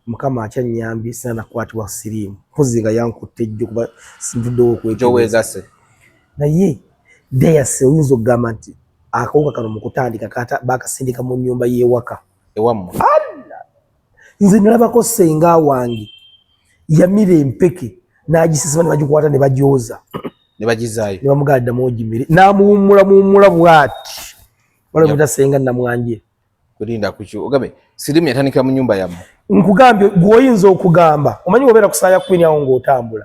mukama akyanyambi sana kwatibwa sirimu mpozi nga yankutte ejjo kuba sinvuddewo okwekewegase naye deyase oyinza okugamba nti akawuka kano mu kutandika bakasindika mu nnyumba y'ewaka ewammwe. Nze nalabako ssenga wange yamira empeke n'agisisima ne bagikwata ne bagyoza ne bagizaayo ne bamugaadda mwogimire n'amuwummula bw'ati balamuyita ssenga namwanje kulinda kuki ogabe sirimu yatandikira mu nnyumba yammwe. Nkugambye gw'oyinza okugamba omanyi obeera kusaaya kwini awo ng'otambula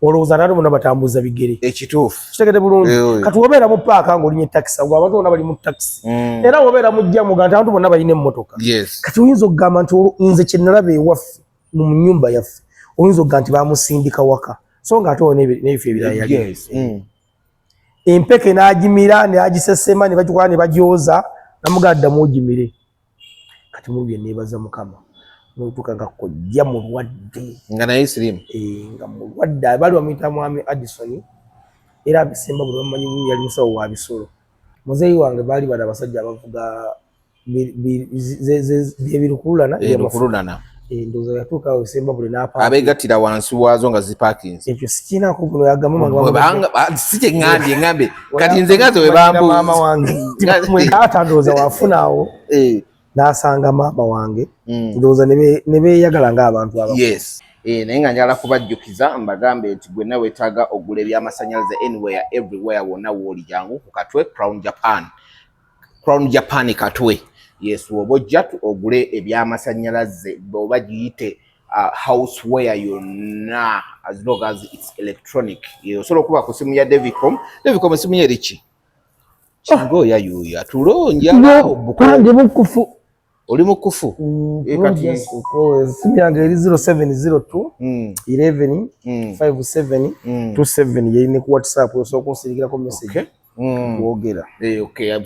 olowooza naate bonna batambuza bigere ekituufu kitegede bulungi kati wobeera mu paaka ng'olinya takisi gwe abantu bonna bali mu takisi era wobeera mujja muga nti abantu bonna balina emmotoka kati oyinza okugamba nti nze kye nalaba ewaffe mu nnyumba yaffe oyinza okugamba nti bamusindika waka so nga ate n'ebifo ebirala yali empeke n'agimira n'agisesema ne bagikola ne bagyoza namugadda mwogimire kati mulubye neebaza mukama n'otuuka nga kojja mulwadde nga naye sirimu nga mulwadde bali bamuyita mwami Addison era abisemba buli bamumanyi yali musawo wa bisolo muzeeyi wange baali bali abasajja abavuga ebirukululana ndowooza yatuuka awo esemba buli n'apa abeegattira wansi waazo nga zipaakins ekyo sikiinaako buno yagamba si kye ŋŋambye kati nze ngaze we bambuuza maama wange ata ndowooza wafuna awo n'asanga maama wange ndowooza ne beeyagala ng'abantu aba naye nga njagala kubajjukiza mbagambe nti gwenna weetaaga ogula ebyamasannyalaze anywhere everywhere wonna wooli jangu ku katwe Crown Japan katwe oba ojja ogule ebyamasannyalaze oba giyite houseware yonna as long as it's electronic osobola okuba ku simu ya Devicom esimu ye eriki kingoya yuya tulonja ndi mukufu oli mukufu simu yange eri 0702 11 57 27 yeri ne ku WhatsApp osobola kunsirikirako message wogera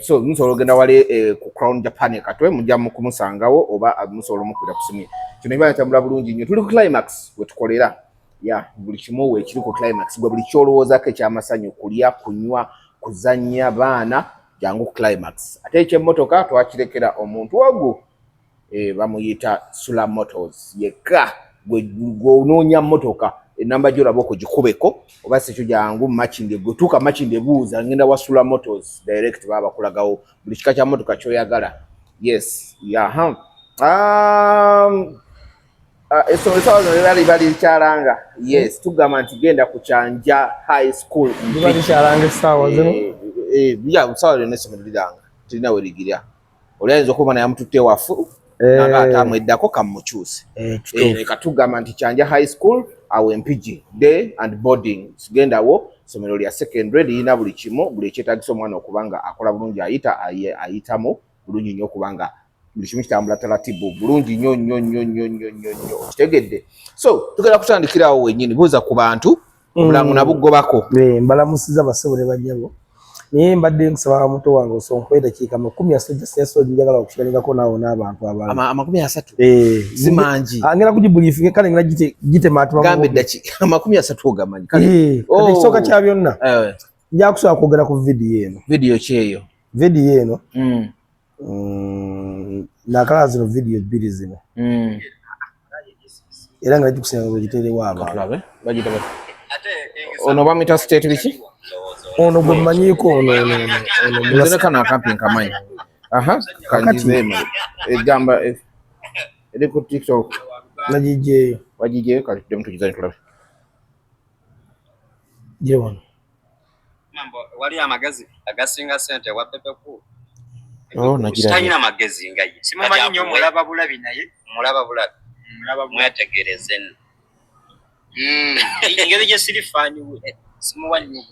so musobola ogenda wali ku Crown Japan katwe mujja kumusangawo oba musobola omukwira ku simu kino iba yatambula bulungi nnyo tuli ku Climax wetukolera buli kimu weekiri ku Climax gwe buli kyolowoozaako ekyamasanyu kulya kunywa kuzannya baana jangu ku Climax ate ekyemmotoka twakirekera omuntu wagu bamuyita Sula Motors yekka gw'onoonya mmotoka enamba gy'olaba okugikubeko oba si kyo jangu Makindye gwetuuka Makindye buuza ngenda wa Sula Motors direct baba bakulagawo buli kika kya mmotoka ky'oyagala essomero esawa zino liba likyalanga tugamba nti genda ku Kyanja High School likyalanga essaawa zino sawa lyonna essomero liranga tirina we ligirya oli ayinza okuba naye amututte wafu ataamweddako kamukyuse katugamba nti Kyanja High School awo Mpigi day and boarding sigendawo essomero lya secondary lirina buli kimu buli ekyetaagisa omwana okubanga akola bulungi ayitamu bulungi nnyo okubanga buli kimu kitambula taratibu bulungi nnyo kitegedde so tugenda kutandikirawo wennyini buuza ku bantu omulango nabugobako mbalamusiza basebo ne bajjabo naye mbadde nkusaba muto wange osonkoye dakiika 30 njagala okukiranigako naawo n'abantu abalala 30 zimangi angera kugibuliifinga kale ngera gambe dakiika 30 ogamanyi ekisooka kya byonna nja kusobola kwogera ku vidiyo kyeyo vidiyo eno nakala zino vidiyo bbiri zino era nga gikusenga bwegiterewo abantu ono bamwita state biki ono gwe mmanyiiko ono kana akampi nkamanyi kanjizeemu egamba eri ku TikTok nagijeeyo wagijeeyo kale tudde mutugizani tulabe gye wano wali amagezi agasinga ssente wa pepeku talina magezi nga ye simumanyi nnyo mulaba bulabi naye mulaba bulabi mwetegereze nno engeri gye sirifaanyiwe simuwanyi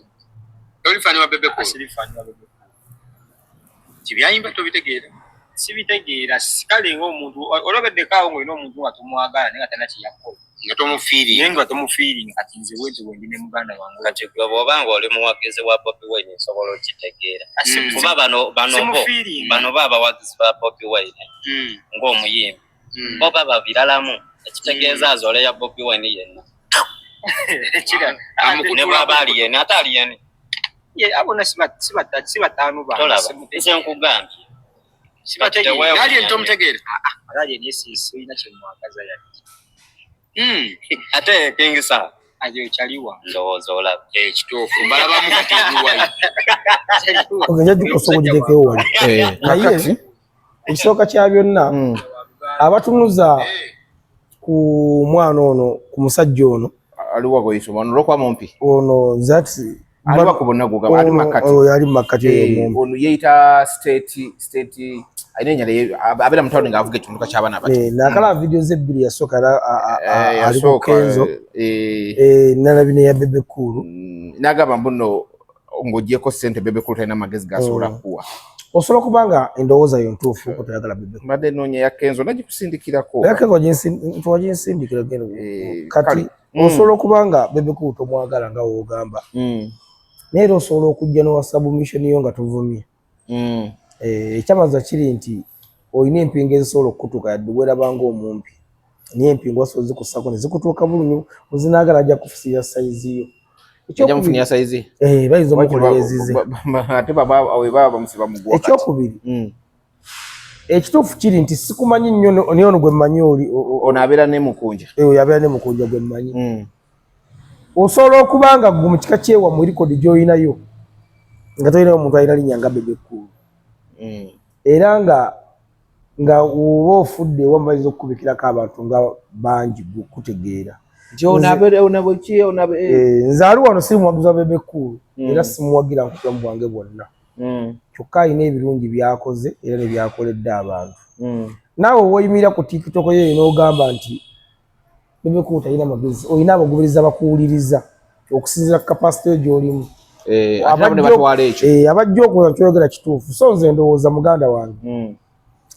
olifaanyi wa pepeku sirifaanyi wa pepeku kibyayimba tobitegeera sibitegeera kale ng'omuntu olobeddekaawo ng'olina omuntu nga tomwagala naye nga talina kyeyakola nga tomufiiringa kati nze bwenti bwendi ne muganda wange kati gwe bw'obanga oli muwagizi wa Bobi Wine nsobola okitegeera kuba bano bo abawagizi ba Bobi Wine ng'omuyimbi bo baba biralamu ekitegeeza azole ya Bobi Wine yenna ne bwaba ali yene ate ali yene abona sibataanu bantu nze nkugambye sibategera yali ento mutegera alaje ni sisi ina chemwagaza yali ate kingisa aje chaliwa ndozo la kitufu balaba mukatiwa ogenye dikosogodeke wali naye ekisoka kya byonna abatunuza ku mwana ono ku musajja ono aliwa ko iso ono lokwa mompi ono zati aliwa kubona guga ali makati yali makati ono yeita state ainenya abera mutawuni ngavuga ekimuka kyabana bati nakala video zebbiri yasoka aliko Kenzo nalabine ya Bebe Cool nagaba mbuno ngojeko sente Bebe Cool tayina magezi gasobola kuwa osobola kubanga endowooza yo ntuufu ko toyagala Bebe Cool mbadde noonya ya Kenzo nagikusindikirako twaginsindikira geno kati osobola kubanga Bebe Cool tomwagala nga woogamba naye osobola okujja n'owa submission yo nga tuvumye ekyamaza kiri nti olina empingo ezisobola okukutuuka yadde werabanga omumpi naye empingo wasobola zikusako ne zikutuuka bulungi ozinaagala ajja kufusiya sayizi yo ekyokufunya sayizi bayinza omukolera ezize ate baba bamusiba mugwa ekyokubiri ekituufu kiri nti sikumanyi nnyo naye ono gwe mmanyi oli ono abeera ne mukunja yabeera ne mukunja gwe mmanyi osobola okubanga gwe mu kika kyewamu likodi gy'olinayo nga tolinayo omuntu alina linnya nga Bebe Cool era nga oba ofudde wamaliza okukubikirako abantu nga bangi kutegeera nze ali wano siri muwagizi wa Bebe Cool era simuwagira nkubulamu bwange bwonna kyokka alina ebirungi byakoze era ne byakoledde abantu naawe woyimirira ku TikTok yo n'ogamba nti Bebe Cool talina magezi olina abagobereza bakuwuliriza okusinziira ku kapasite gy'olimu abajja okuza nkyogera kituufu so nze ndowooza muganda wange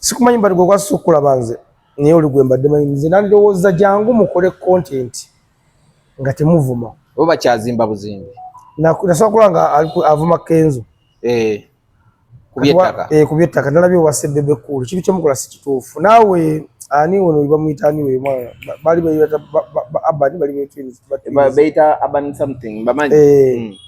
sikumanyi mbadde gwe kwasisa okulaba nze naye oli gwe mbadde manyi nze nandowooza jangu mukole content nga temuvuma bo bakyazimba buzimbi nasobola kulaba nga avuma Kenzo ku byettaka nalabye owase Bebe Cool kibi kyemukola si kituufu naawe ani ono bamuyita aniwe mwana bali abani bali beita aban something bamanyi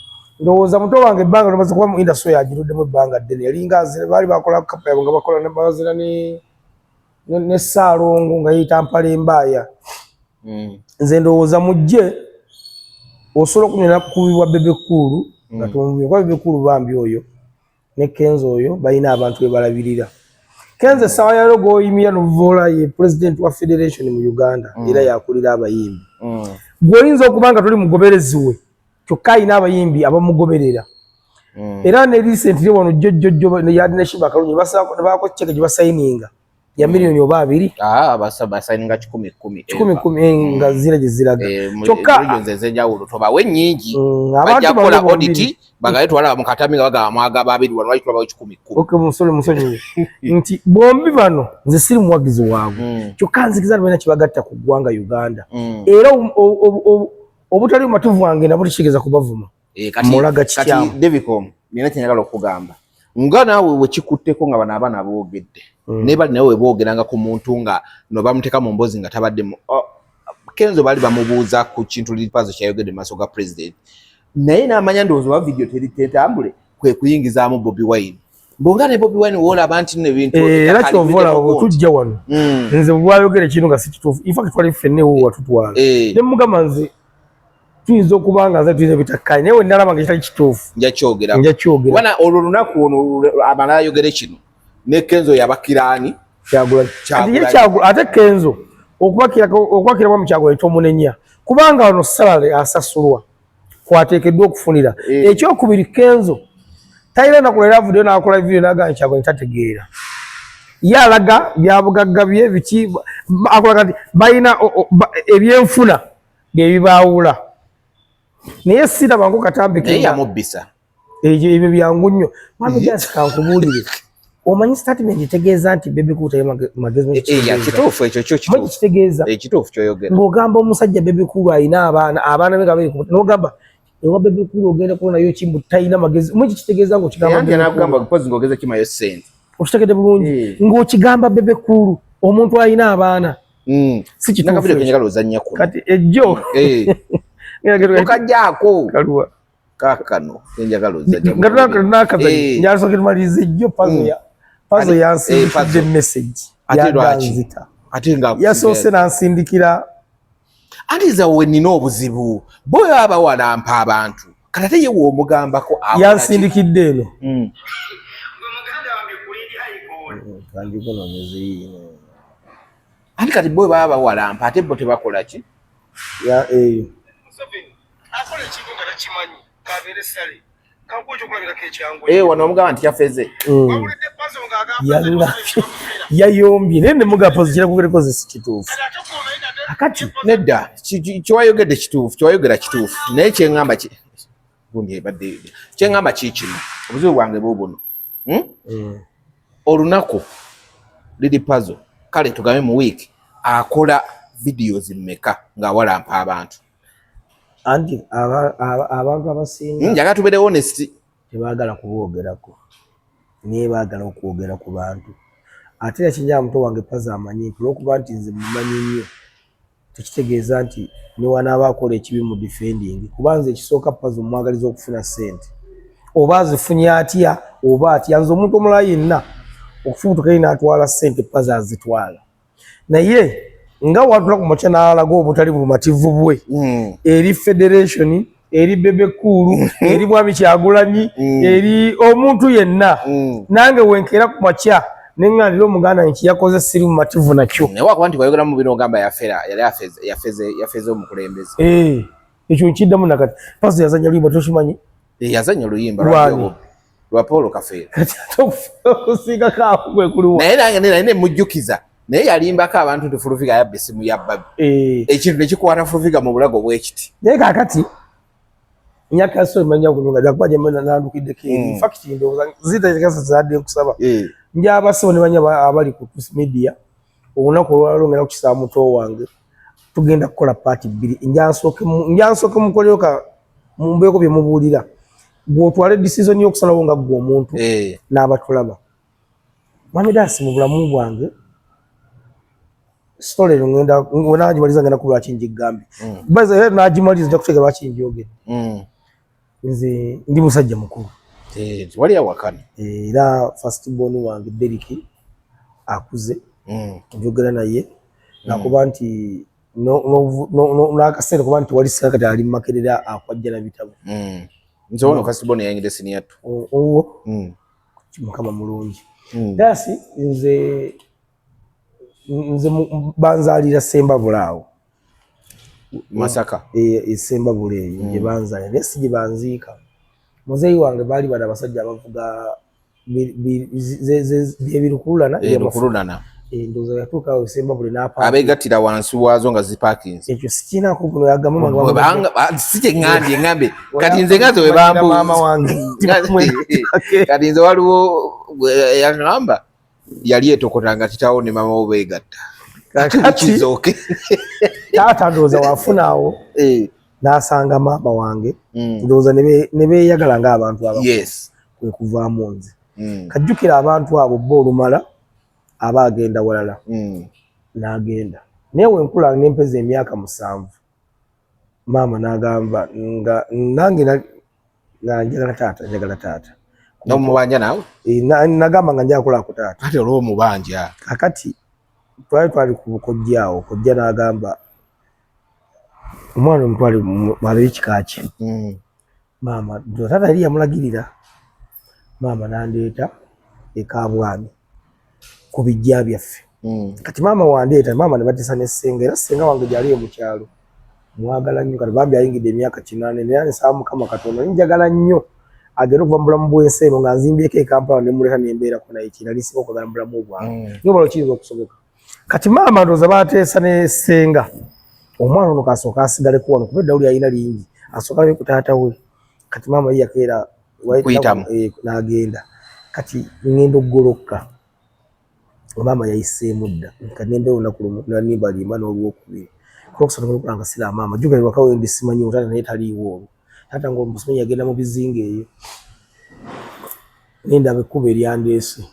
ndowooza muto wange ebbanga nomaze kuba mu industry yagiruddemu ebbanga ddene yalinga baali bakola kapa yabo nga bakola nebazira ne Saalongo nga yeyita Mpala Embaaya nze ndowooza mujje osobola okunyona kubibwa Bebe Cool nga tumubye kuba Bebe Cool bambi oyo ne Kenzo oyo balina abantu be balabirira Kenzo essaawa yalo g'oyimira Luvola ye president wa federation mu Uganda era yakulira abayimbi gw'oyinza okuba nga toli mugoberezi we kyokka alina abayimbi abamugoberera era ne recently wano jjojjo yadi ne Shiba Kalungi baako cheke gye basayininga ya miliyoni oba 2 basayininga 10 nga zira gye ziraga kyokka nzenjawulo tobawe nnyingi bajja kukola audit bagayitwala mu katami nga bagamba mwagaba 2 wano bayitwala 10 okay musonyi nti bombi bano nze siri muwagizi waabwe kyokka nzikiza balina kibagatta ku ggwanga Uganda era obutali matuvu wange nabo tukigeza kubavuma kati Devicom nina kyenyagala okugamba nga naawe wekikutteko nga bano abaana boogedde naye bali nawe webogeranga ku muntu nga no bamuteeka mu mbozi nga tabadde Kenzo bali bamubuuza ku kintu lipazo kyayogedde maaso ga president naye n'amanya ndowooza wa video tetambule kwe kuyingizaamu Bobi Wine bonga ne Bobi Wine woolaba nti nebintu era kyovola tujja wano nze bwayogera kino nga si kituufu infact twali ffenne wo watutwala ne mugamba nze tuyinza okubanga nze tuyinza bitakkaanye naye wenalaba nga kitali kituufu njakyogera wana olwo lunaku ono amala ayogere kino ne Kenzo yabakiraani ate Kenzo okubakiramu mu Kyagulanyi tomunenya kubanga wano salary asasulwa kwateekeddwa okufunira ekyokubiri Kenzo talina nakulera video nakola video naga Kyagulanyi tategeera ye alaga byabugagga bye biki akola kati balina ebyenfuna byebibaawula naye sira bangu katambike naye yamubisa ebyo byangu nnyo mwami just kankubuulire omanyi statement itegeeza nti Bebe Cool tayo magezi kituufu ekyo kyo kitegeeza ekituufu kyoyogera ng'ogamba omusajja Bebe Cool alina abaana be nga bali n'ogamba ewa Bebe Cool ogenda kuba nayo kimbu talina magezi mweki kitegeeza ng'okigamba nagamba pozi ng'ogeza kimayo ssente okitegedde bulungi ng'okigamba Bebe Cool omuntu alina abaana si kituufu kati ejjo okajjaako kaluwa kakano enjagalo ngataka nakazanyi nyasoke tumalize ejjo puzzle Puzzle yansindikidde message yaganzita ate nga yasoose nansindikira andiza we nina obuzibu boyo abawalampa abantu kati ate yewe omugambako yansindikidde eno andi kati boyo baba bawalampa ate bo tebakola ki wano omugamba nti yafeze yayombye naye ne mugapozi kirakugereko si kituufu akati nedda kiwayogedde kituufu kiwayogera kituufu naye kyeŋŋamba gundi ebadde kyeŋŋamba kiikino obuzibu bwange buubuno olunaku liri puzzle kale tugambe mu wiiki akola videos mmeka ng'awalampa abantu anti abantu abasinga njaga tubeere honest tebaagala kuboogerako naye baagala okwogera ku bantu ate ekinjaa muto wange puzzle amanyi nti olwokuba nti nze mumanyi nnyo tekitegeeza nti ne wanaaba akola ekibi mu defending kuba nze ekisooka puzzle mwagaliza okufuna ssente oba azifunye atya oba atya nze omuntu omulala yenna okufubutuka n'atwala ssente puzzle azitwala naye nga watula ku makya n'alaga obutali bumativu bwe eri federation eri Bebe Cool eri Mwami Kyagulanyi eri omuntu yenna nange wenkera ku makya neŋŋandira omuganda nti yakoze siri mumativu nakyo naye wakuba nti wayogera mu bino ogamba yafera yali yafeze omukulembeze ekyo nkiddamu nakati puzzle yazanya luyimba toshimanyi yazanya oluyimba lwa Paul Kafeera okusiigako awo gwe kuluwa naye nange nemujjukiza naye yalimbako abantu nti Fuluviga yabba essimu ya Babi ekintu nekikwata Fuluviga mu bulago bwekiti naye kakati nyakaso manya kunyonga jakuba jemena nandukiddeko in fact ndowooza ziteekesa zadde nkusaba njabasabo ne banya abali ku media olunaku olwaliro ngenda kukisaba muto wange tugenda kukola paati bbiri njansooke mukoleyo mumbeeko bye mubuulira gw'otwala decision y'okusalawo nga gwe omuntu n'abatulaba Mwamidasi mu bulamu bwange story ngenda nagimaliza ngenda ku lwaki njigambi baza here nagimaliza nja kutegera lwaki njogera nze ndi musajja mukulu wali awakana era first born wange Derek akuze njogera naye nakuba nti nakasente kuba nti wali sakati ali makerera akwajja na bitabo nze ono first born yangide senior owo mukama mulungi dasi nze banzalira Semba Bulaawo Masaka Semba Bule nje banzalira nesi jibanzika muzeyi wange bali bana basajja abavuga ebirukululana ndoza yatuka Semba Bule napa abegatira wansi wazo nga ziparkings ekyo sikina ko kuno yagamba banga sije ngandi ngambe kati nze ngazo we bambu mama wange kati nze waliwo yagamba yali etokotanga titawo ne mama obegatta kizoke tata ndoza wafunaawo nasanga mama wange ndoza nebe yagala nga abantu aba yes kwe kuvaamu nze kajjukira abantu abo bolumala abagenda walala nagenda newe nkula nempeza emyaka 7 mama nagamba nga nange njagala tata no mubanja nawe nagamba nga njakula ku tata ate olwo mubanja kakati twali kubukojjaawo kojja nagamba omwana omutwale mwali kikaaki mama tata yali yamulagirira mama nandeeta ekabwami ku bijja byaffe kati mama wandeeta mama ne batisa ne ssenga era ssenga wange gyali mu kyalo mwagala nnyo kati bambi ayingidde emyaka 8 naye nsaba Mukama Katonda njagala nnyo agenda okuva mu bulamu bw'ensi eno nga nzimbyeko ekampala ne muleka nembeerako naye kinalisiba okwagala mu bulamu bwange niyo balo kiyinza okusoboka kati mama ndowooza bateesa ne ssenga omwana ono kasooka asigaleko wano kuba Dawuli alina lingi asooka ne ku taata we kati mama ye yakeera n'agenda kati ngenda okugolokka mama yayiseemu dda kati nembeera olunaku lumu nanimbalimba n'olwokubiri kulokusatu n'okulanga sira mama jjukira waka wendi simanyi taata naye taliiwo olwo taata ng'omusimanyi yagenda mu bizinga eyo nendaba ekkuba eryandeese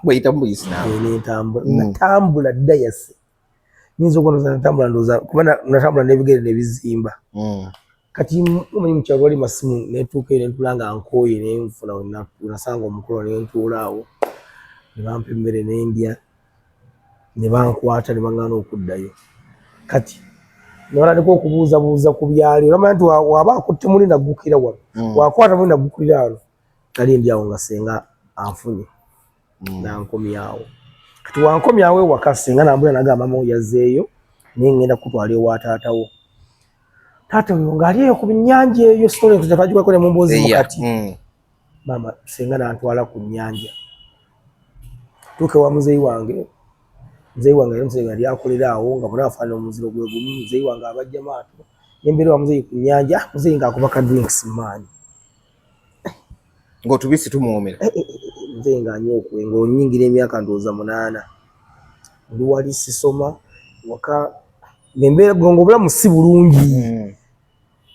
weyita mu Islam natambula dda yase nyinza okunoza natambula ndoza kuba natambula n'ebigere nebizimba kati omanyi mukyalo wali masimu netuuka eyo nentula nga nkooye nenfuna nasanga omukolo nentuulaawo ne bampa emmere n'endya ne bankwata ne baŋŋaana okuddayo. Kati nolabika okubuuzabuuza ku byali olamanya nti waba akutte muli naggukira wano wakwata muli naggukira wano ali ndi awo nga senga anfunye nankomyawo. Kati wankomyawo ewaka senga nambula nagamba maama yazzeeyo naye ngenda kutwala ewa taatawo. Taata oyo ng'ali eyo ku nnyanja eyo sitole twagikweko ne mu mboozi mukati. Maama senga nantwala ku nnyanja tuuke wa muzeeyi wange. Muzeeyi wange yali musajja yali akolera awo nga bonna bafaanana omuziro gwe gumu. Muzeeyi wange abajja maato nembeera wa muzeeyi ku nnyanja muzeeyi ng'akuba ka drinks maanyi ng'otubisi tumuwumira. Muzeeyi ng'anywa okwe ng'onyingira emyaka ndowooza 8 ndi wali sisoma waka ng'embeera gongo obulamu si bulungi.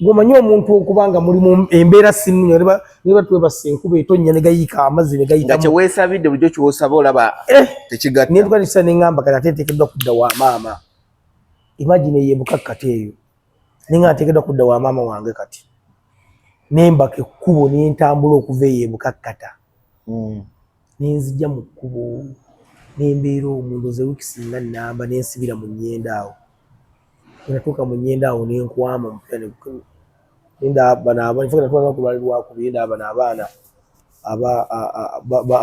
Ng'omanyi omuntu okubanga mulimu embeera sinnungi ne batwebasa enkuba etonnya ne gayiika amazzi ne gayitamu. Nga kyeweesabidde bulijjo ky'osaba olaba tekigatta. Ne tukalisa ne ŋŋamba kati ate nteekeddwa kudda wa maama. Imagine ye bukakkate eyo. Ne nga nteekeddwa kudda wa maama wange kati. Ne mbaka ekkubo ne ntambula okuva eyo ebukakkata. Ne nzija mu kkubo ne mbeera omuntu ze wiiki singa nnamba ne nsibira mu nnyenda awo. Ne natuuka mu nnyenda awo ne nkwama omupira ne abaana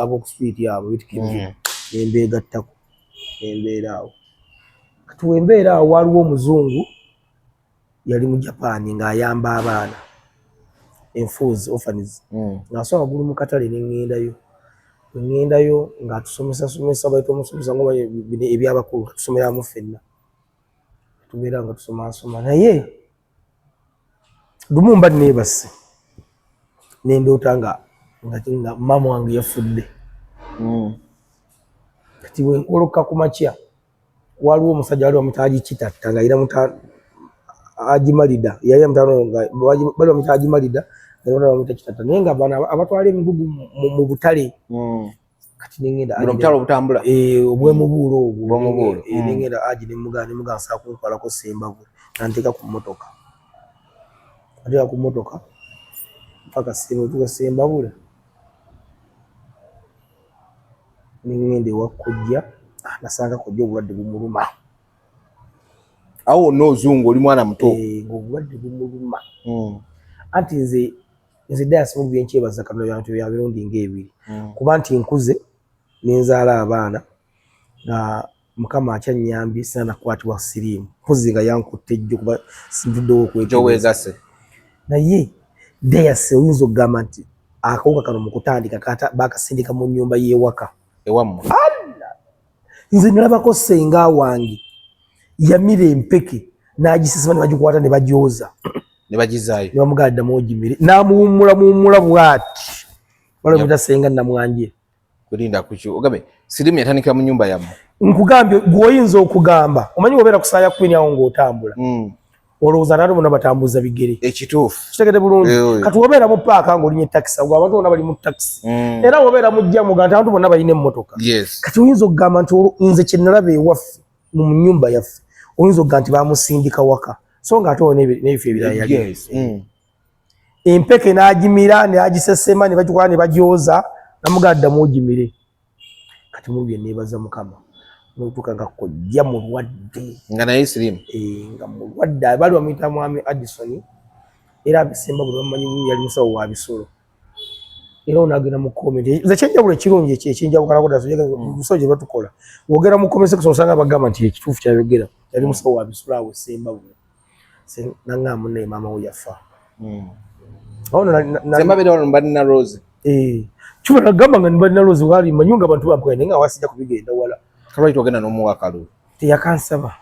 ab'oku street abo ne mbeegattako ne mbeera awo. Kati we mbeera awo waliwo omuzungu yali mu Japan ng'ayamba abaana enfuuzi orphans ng'asoma waggulu mu katale ne ŋŋendayo. We ŋŋendayo ng'atusomesa bayita omusomesa nga ebyabakulu katusomeramu ffenna tubeera nga tusomasoma naye lumu mba neebase ne ndoota nga maama wange yafudde. Kati we nkoloka ku makya waliwo omusajja wali bamuyita Haji Kitatta ng'ayina Haji Malida yali amutano nga bali bamuyita Haji Malida nga bamuyita Kitatta naye nga bano abatwala emigugu mu butale. Kati nengenda obutale obutambula obwemubuulo obwo nengenda Haji ne mugamba nsaa kuntwalako Sembabule nanteeka ku mmotoka. Ateeka ku mmotoka mpaka Sembabule nengenda ewa kkojja nasanga kkojja obulwadde bumuluma. Awo n'ozungu oli mwana muto. Ng'obulwadde bumuluma. Anti nze dayasi mu byenkyebaza Katonda by'abantu bya mirundi ng'ebiri kuba nti nkuze nenzaala abaana nga Mukama akyannyambye sina nakwatibwa siriimu mpozi nga yankutte ejjo kuba sintuddewo okweweegase. Naye dayasi oyinza okugamba nti akawuka kano mu kutandika baakasindika mu nnyumba y'ewaka ewammwe. Nze nalabako ssenga wange yamira empeke n'agisisima ne bagikwata ne bagyoza ne bagizaayo ne bamugala ddamu ogimire n'amuwummula bw'ati balabita senga namwanje. Kulinda kuki ogabe sirimu yatandikira mu nnyumba yammwe. Nkugambye gw'oyinza okugamba omanyi obeera ku saaya kwini awo ng'otambula olowooza naate bonna batambuza bigere ekituufu kitegede bulungi. Kati wobeera mu paaka ng'olinya takisi awo abantu bonna bali mu takisi era wobeera mujjamu nga abantu bonna balina emmotoka. Kati oyinza okugamba nti nze kye nalaba ewaffe mu nnyumba yaffe oyinza okugamba nti bamusindika waka so ng'ate olwo n'ebifo ebirala yali empeke n'agimira n'agisesema ne bagikola ne bagyoza namugala ddamu ogimire. Kati mu bye neebaza Mukama n'otuuka nga kkojja mulwadde nga naye sirimu nga mulwadde baali bamuyita mwami Addison era abisemba buli bamumanyi yali musawo wa bisolo era onagenda mu komenti nze kyenjawulo ekirungi ekyenjawukanako ddala gye batukola wogera mu komenti section osanga bagamba nti ekituufu kyayogera yali musawo wa bisolo awo esemba buli naŋŋamba munnaye maama we yafa. Sembabira wano mbalina Rose Chuma nagamba nga nibalina Rose wali manyunga abantu bampwe nga wasijja kubigenda wala. Kale tugenda n'omuwakalu. Teyakansaba.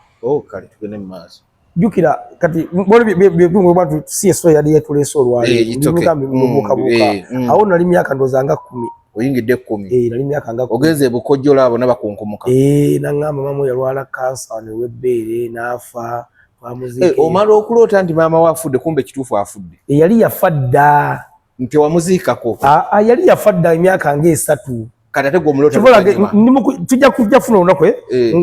Kale tugende mu maaso. Jukira kati mbona bye bantu CSO yali yetuleso olwali. Ndibuka mbuka. Awo nali myaka ndozanga 10. Oyingidde 10. Nali myaka nga 10. Ogenze bukojjola abo nabakunkomuka. Nangamba mama yalwala cancer ne webbeere n'afa. Omala okuloota nti maama we afudde kumbe kituufu afudde. Yali yafadda. Nti wamuziikako. Yali yafadda emyaka nga 3. Kati ate gw'omuloota tujja kujja funa olunaku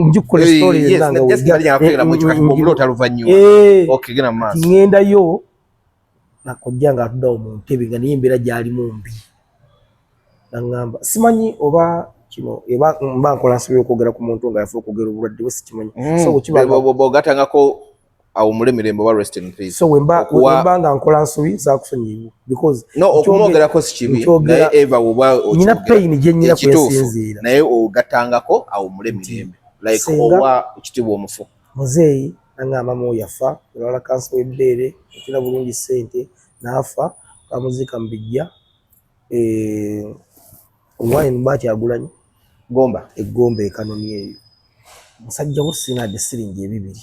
njikukola story enzanga gw'omuloota luvannyuma. Genda mu maaso. Ŋŋendayo nakojja ng'atuddawo mu ntebe nga naye embeera gy'alimu mbi. Naŋŋamba simanyi oba kino mba nkola nsobola okwogera ku muntu nga yafa okwogera obulwadde bwe sikimanyi so bw'ogatangako awo mulemirembe wa rest in peace so wemba nga nkola nsobi zakusonyiwa because no okumwogerako si kibi naye eva oba nyina pain gye nyina kwesinziira naye ogatangako awo mulemirembe like owa ekitibwa omufu muzeeyi nangamba mu yafa olwala kansa w'ebbeere okina bulungi ssente n'afa bamuziika mu bijja omwani bw'ati agulanyi gomba eggomba ekanoni eyo musajja wo sinadde siringi 2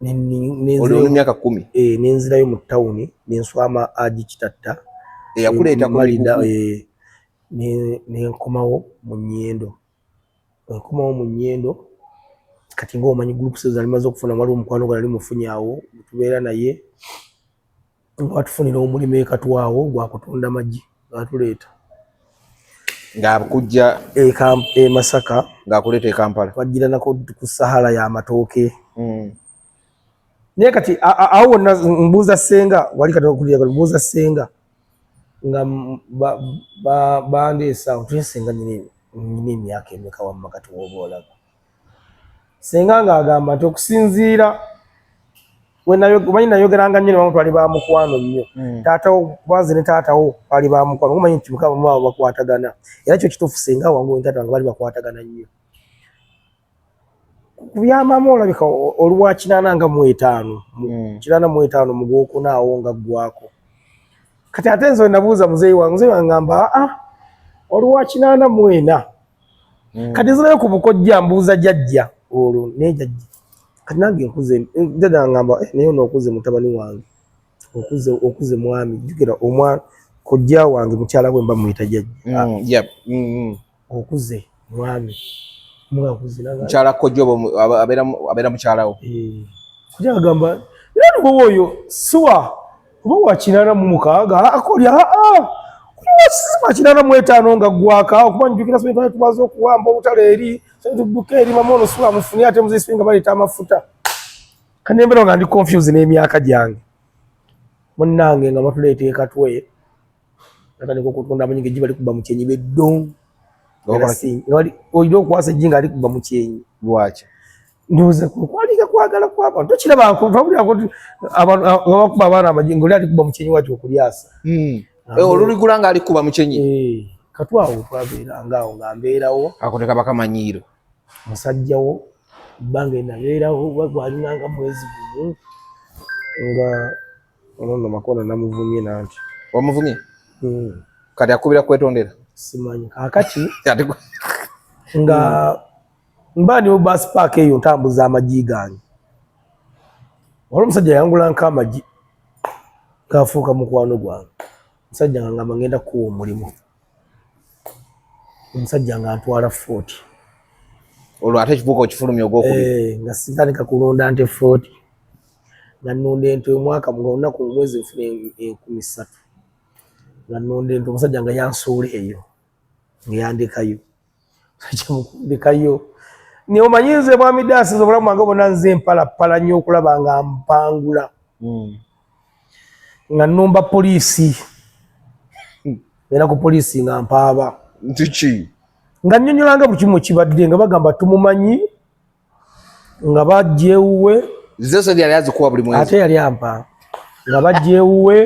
oli emyaka 10 nenzirayo mu tawuni nenswama agi kitatta eyakuleeta malida nenkomawo mu Nnyendo kati ng'omanyi groups zalimaze okufuna waliwo omukwano gwe nali mufunyaawo tubeera naye watufunira omulimu ekatwawo gwa kutunda magi gatuleeta ng'akujja Masaka ng'akuleeta e Kampala wajjira nako ku Sahara y'amatooke naye kati awo wonna mbuuza ssenga wali kati okulira mbuuza ssenga nga bandeesa otuyensenga nyina emyaka emeka wamma kati woba olaga senga ng'agamba nti okusinziira omanyi nayogeranga nnyo ne bamutwali ba mukwano nnyo taatawo baze ne taatawo bali ba mukwano omanyi nti mukama mwabo bakwatagana era kyo kituufu senga wange ne taata wange bali bakwatagana nnyo ku byamaama olabika olwa 85 mu gwokuna awo nga ggwako kati ate nze nabuuza muzeeyi wange ngamba olwa 84 kati nzirayo ku bukojja mbuuza jjajja olwo naye jjajja kati nange nkuze jjajja ngamba naye nookuze mutabani wange okuze mwami jjukira omwana kojja wange mukyala we mba muyita jjajja okuze mwami mukyala kojjo abeera mukyalawo kujja agamba era nibwe oyo suwa oba wa 86 akolya wa 85 nga gwaka okuba njukira sobe tubaza okuwamba obutale eri tudduka eri mamono suwa mufuni ate muzisi nga baleta amafuta kanembera nga ndi confuse n'emyaka gyange munnange nga batuleeta ekatwe natandika okutunda amanyinga ejji bali kuba mu kyenyi beddong olina okwasa ejji nga ali kuba mu kyenyi lwaki ndowooza kwaliga kwagala kw'abantu tokiraba abakuba abaana amajingo oli ali kuba mu kyenyi wati okulyasa oluligula nga ali kuba mu kyenyi katwawo twabeeranga awo nga mbeerawo akoteka bakamanyiiro musajjawo ebbanga enabeerawo gwalinanga mwezi gumu nga ono Makono namuvumye nanti wamuvumye kati akubira kwetondera simanyi kakati nga mbani mu bus park eyo ntambuza amagi gange waliwo omusajja yangula nk'amagi gafuuka mukwano gwange omusajja nga ngamba ngenda kuwa omulimu omusajja nga ntwala 40 olwo ate ekibuuka okifulumya ogwokubiri nga sitandika kulonda nte 40 nga nnonda ente omwaka mu lunaku mu mwezi nfuna 13 nga nnonda ente omusajja nga yansuula eyo nga yandekayo ndekayo ne omanyi nze mwami daasiza obulamu bwange bwonna nze mpalapala nnyo okulaba nga mpangula nga nnomba poliisi era ku poliisi nga mpaaba ntiki nga nnyonnyolanga buli kimu kibadde nga bagamba tumumanyi nga bajja ewuwe zose yali azikuwa buli mwezi ate yali ampa nga bajja ewuwe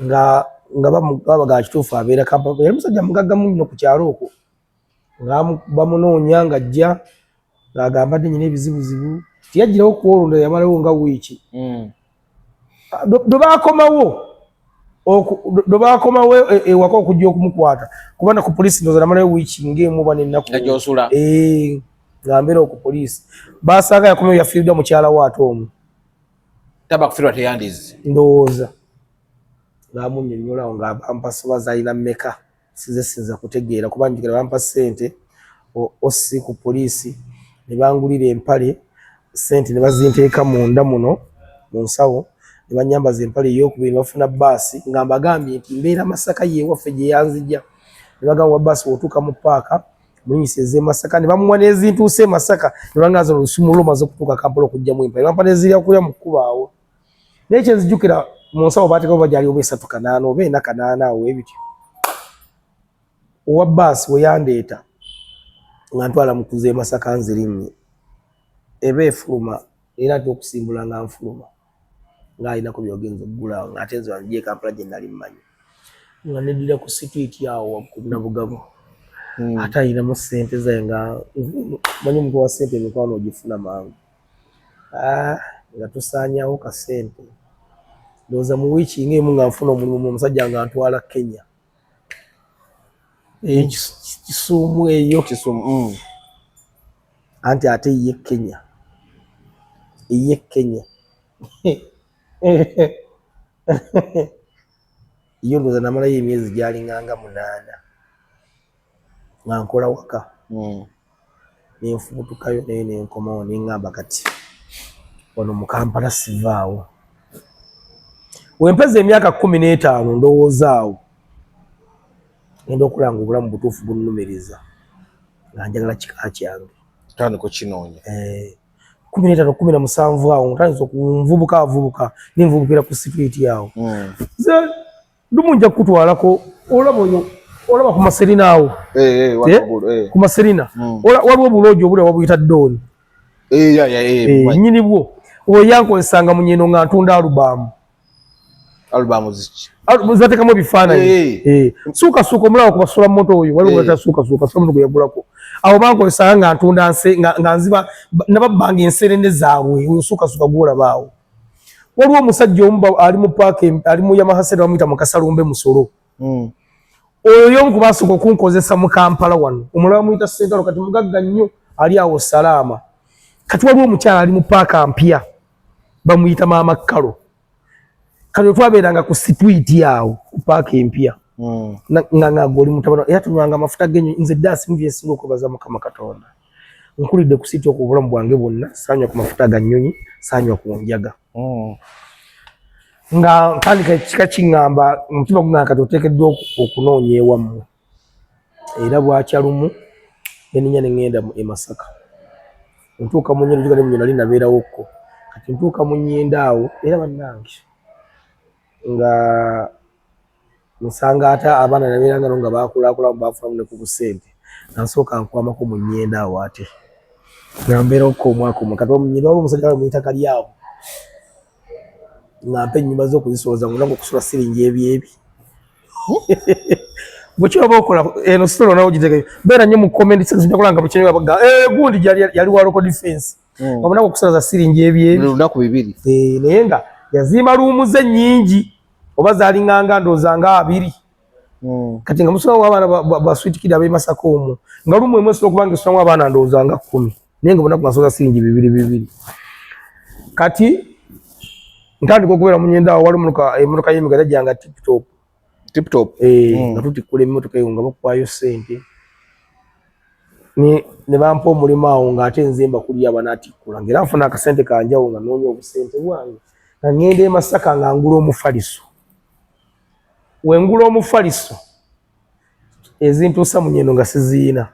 nga babaga kituufu abeera Kampala yali musajja mugaggamu nnyo ku kyalo okwo nga bamunoonya ng'ajja ng'agamba dde nyina ebizibuzibu tiyajjirawo kuwolonda yamalawo nga wiiki dwe baakomawo ewaka okujja okumukwata kubanga ku poliisi ndoza namalayo wiiki ng'emu ba n'ennaku nga mbeera ku poliisi baasanga yakomewo yafiiridwa mukyala we ate omu tabakufiirwa teyandizi ndowooza ng'amunnyonnyolawo ng'abampa soba zalina mmeka sinza kutegeera kuba njagala bampa ssente osi ku poliisi ne bangulira empale ssente ne bazinteeka munda muno mu nsawo ne banyambaza empale ey'okubiri ne bafuna bbaasi nga mbagambye nti mbeera Masaka yeewaffe gye yanzija ne bagamba bbaasi bw'otuuka mu paaka mulinyisa ez'e Masaka ne bamuwa n'ezintuuse e Masaka ne bangaza olusumu lumaze okutuuka Kampala okugyamu empale bampa n'ezirya kulya mu kkubo awo naye kyenzijjukira mu nsawo baateekawo bagyali oba 3 kanaana oba 4 kanaana awo ebityo owa bus we yandeeta nga ntwala mukuze Masaka nzirimye ebe efuluma era tokusimbula nga nfuluma nga alina ko byogenza oggula nga ate nze wanjye Kampala gye nali mmanyi nga nedira ku street yawo na Bugabo ate ayinamu ssente zaye nga manyi omuntu wa ssente emikwano ogifuna mangu nga tusaanyawo ka ssente ndowooza mu wiiki ng'emu nga nfuna omulimu omusajja nga ntwala Kenya Kisumu eyo anti ate ye Kenya iyo ndowooza namalayo emyezi gyalinganga 8 nga nkola waka nenfubutukayo naye nenkomawo neŋŋamba kati wano mu Kampala sivaawo wempeza emyaka 15 ndowoozaawo ngenda okulanga obulamu butuufu bunnumiriza nga njagala kika kyange tandika kinoonya 15 17 awo ntandise okunvubuka nenvubukira ku street yawo ze lumunja kutwalako olaba ku Maserina awo ku Maserina waliwo obulooji obuli wabuyita Doni nyini bwo oyankozesanga munyeno nga ntunda alubamu ziki zatekamu ebifaananyi suukasuuka omulaba ku basula moto oyo waliwo gata suukasuuka somuntu gwe yagulako awo bankozesanga nga ntunda nga nziba nababbanga enserende zaabwe oyo suukasuuka gwolabaawo waliwo omusajja omu ali mu paaka ali mu Yamaha Center bamuyita mu Kasalumbe Musolo oyo y'omu ku baasooka okunkozesa mu Kampala wano omulala bamuyita Ssentalo kati mugagga nnyo ali awo Salaama kati waliwo omukyala ali mu paaka mpya bamuyita Maama Kalo kati twabeeranga ku street yawo ku paaka empya nga goli mutabana era tunywanga amafuta g'ennyonyi nze ddaasi mu byensinga okwebaza Mukama Katonda nkulidde ku siti okwo obulamu bwange bwonna saanywa ku mafuta ga nnyonyi saanywa ku njaga nga ntandika kika kiŋŋamba omutima gungamba kati oteekeddwa okunoonya ewammwe era bwakya lumu neninya ne ŋŋenda e Masaka ntuuka mu Nnyendo ne nali nabeerawokko kati ntuuka mu Nnyendo awo era bannange nga nsanga ate abaana nabeeranga no nga baakulaakulaamu baafunamu ne ku busente nansooka nkwamako mu Nnyendo awo ate nga mbeerawokko omwaka omwe kati omunyendo waliwo omusajja wali mu itaka lyabo nga mpa ennyumba z'okuzisooza ngonanga okusula siringi ebyebi bwe kyoba okola eno sitolo nawo gitegeyo beera nnyo mu comment section takulanga bukyeni babaga gundi yali wa local defense wabonako okusula za siringi ebyebi lunaku 2 naye nga yazimba luumuze nnyingi oba zaalinganga ndooza nga 2 kati nga musulamu abaana ba sweet kid ab'e Masaka omwo nga lumu emu esobola okubanga esulamu abaana ndooza nga 10 naye nga bonaku nasooza siringi 2 kati ntandika okubeera mu Nnyendo awo waliwo emmotoka y'emigada gyange tip top nga tutikkula emmotoka eyo nga bakuwaayo ssente ne bampa omulimu awo ng'ate nze mbakulya abanaatikkula ng'era nfuna akasente kanjawo nga noonya obusente bwange nga ŋŋenda e Masaka nga ngula omufaliso wengula omufaliso ezintuusa mu Nnyendo nga siziina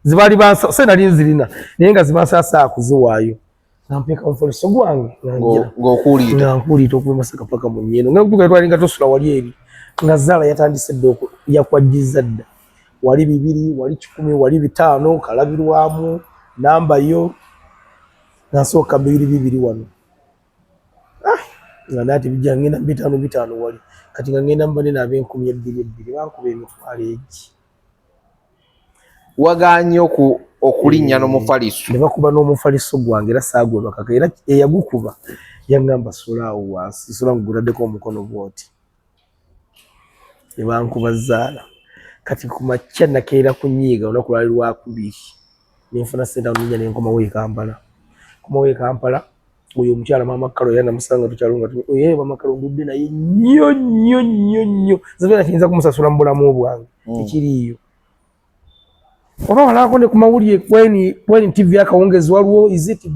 zibaali se nali nzirina naye nga zibansaasa kuziwaayo nampeeka omufaliso gwange nga nkuliita okuva e Masaka paka mu Nnyendo nga kutuuka twalinga tosula wali eri nga Zara yatandise dda yakwajjiza dda wali 2 wali 10 wali 5 kalabirwamu namba yo nasooka 2 wano nga naati bijja ngenda 5 wali kati nga ngenda mbane n'ab'enkumi 2 bankuba emitwalo egi waganye okulinnya n'omufaliso ne bakuba n'omufaliso gwange era saagwebakaka era eyagukuba yaŋŋamba solaawo wansi sola nguguladdeko omukono bwoti ne bankuba Zara kati ku makya nakeera ku nnyiiga olunaku lwali lwakubiri nenfuna ssente anunya nenkomawo e Kampala komawo e Kampala oyo omukyala Maama Kalo era namusanga tukyalunga Maama Kalo ndudde naye nnyo zabeera kiyinza kumusasula mu bulamu bwange tekiriiyo oba walaako ne ku mawulire when TV akawungezi waliwo iziti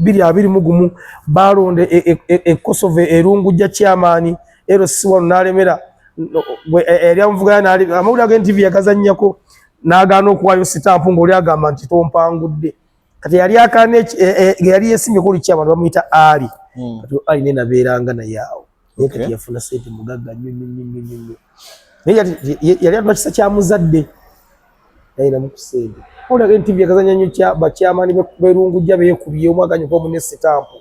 221 balonda e Kosovo erungujja chairman LC1 nalemera eri amuvuga amawulire aga TV yakazannyako n'agaana okuwaayo sitampu ng'oli agamba nti tompangudde kati yali akaana yali yesimye ku chairman bamuyita Ali kati Ali ne nabeeranga naye awo naye kati yafuna ssente mugagga nnyo yali atuma kisa kya muzadde yayina mukusende olaga entivi yakazanya nnyo bakyamaani berungujja beekubye omwaganyuka omunesi tampo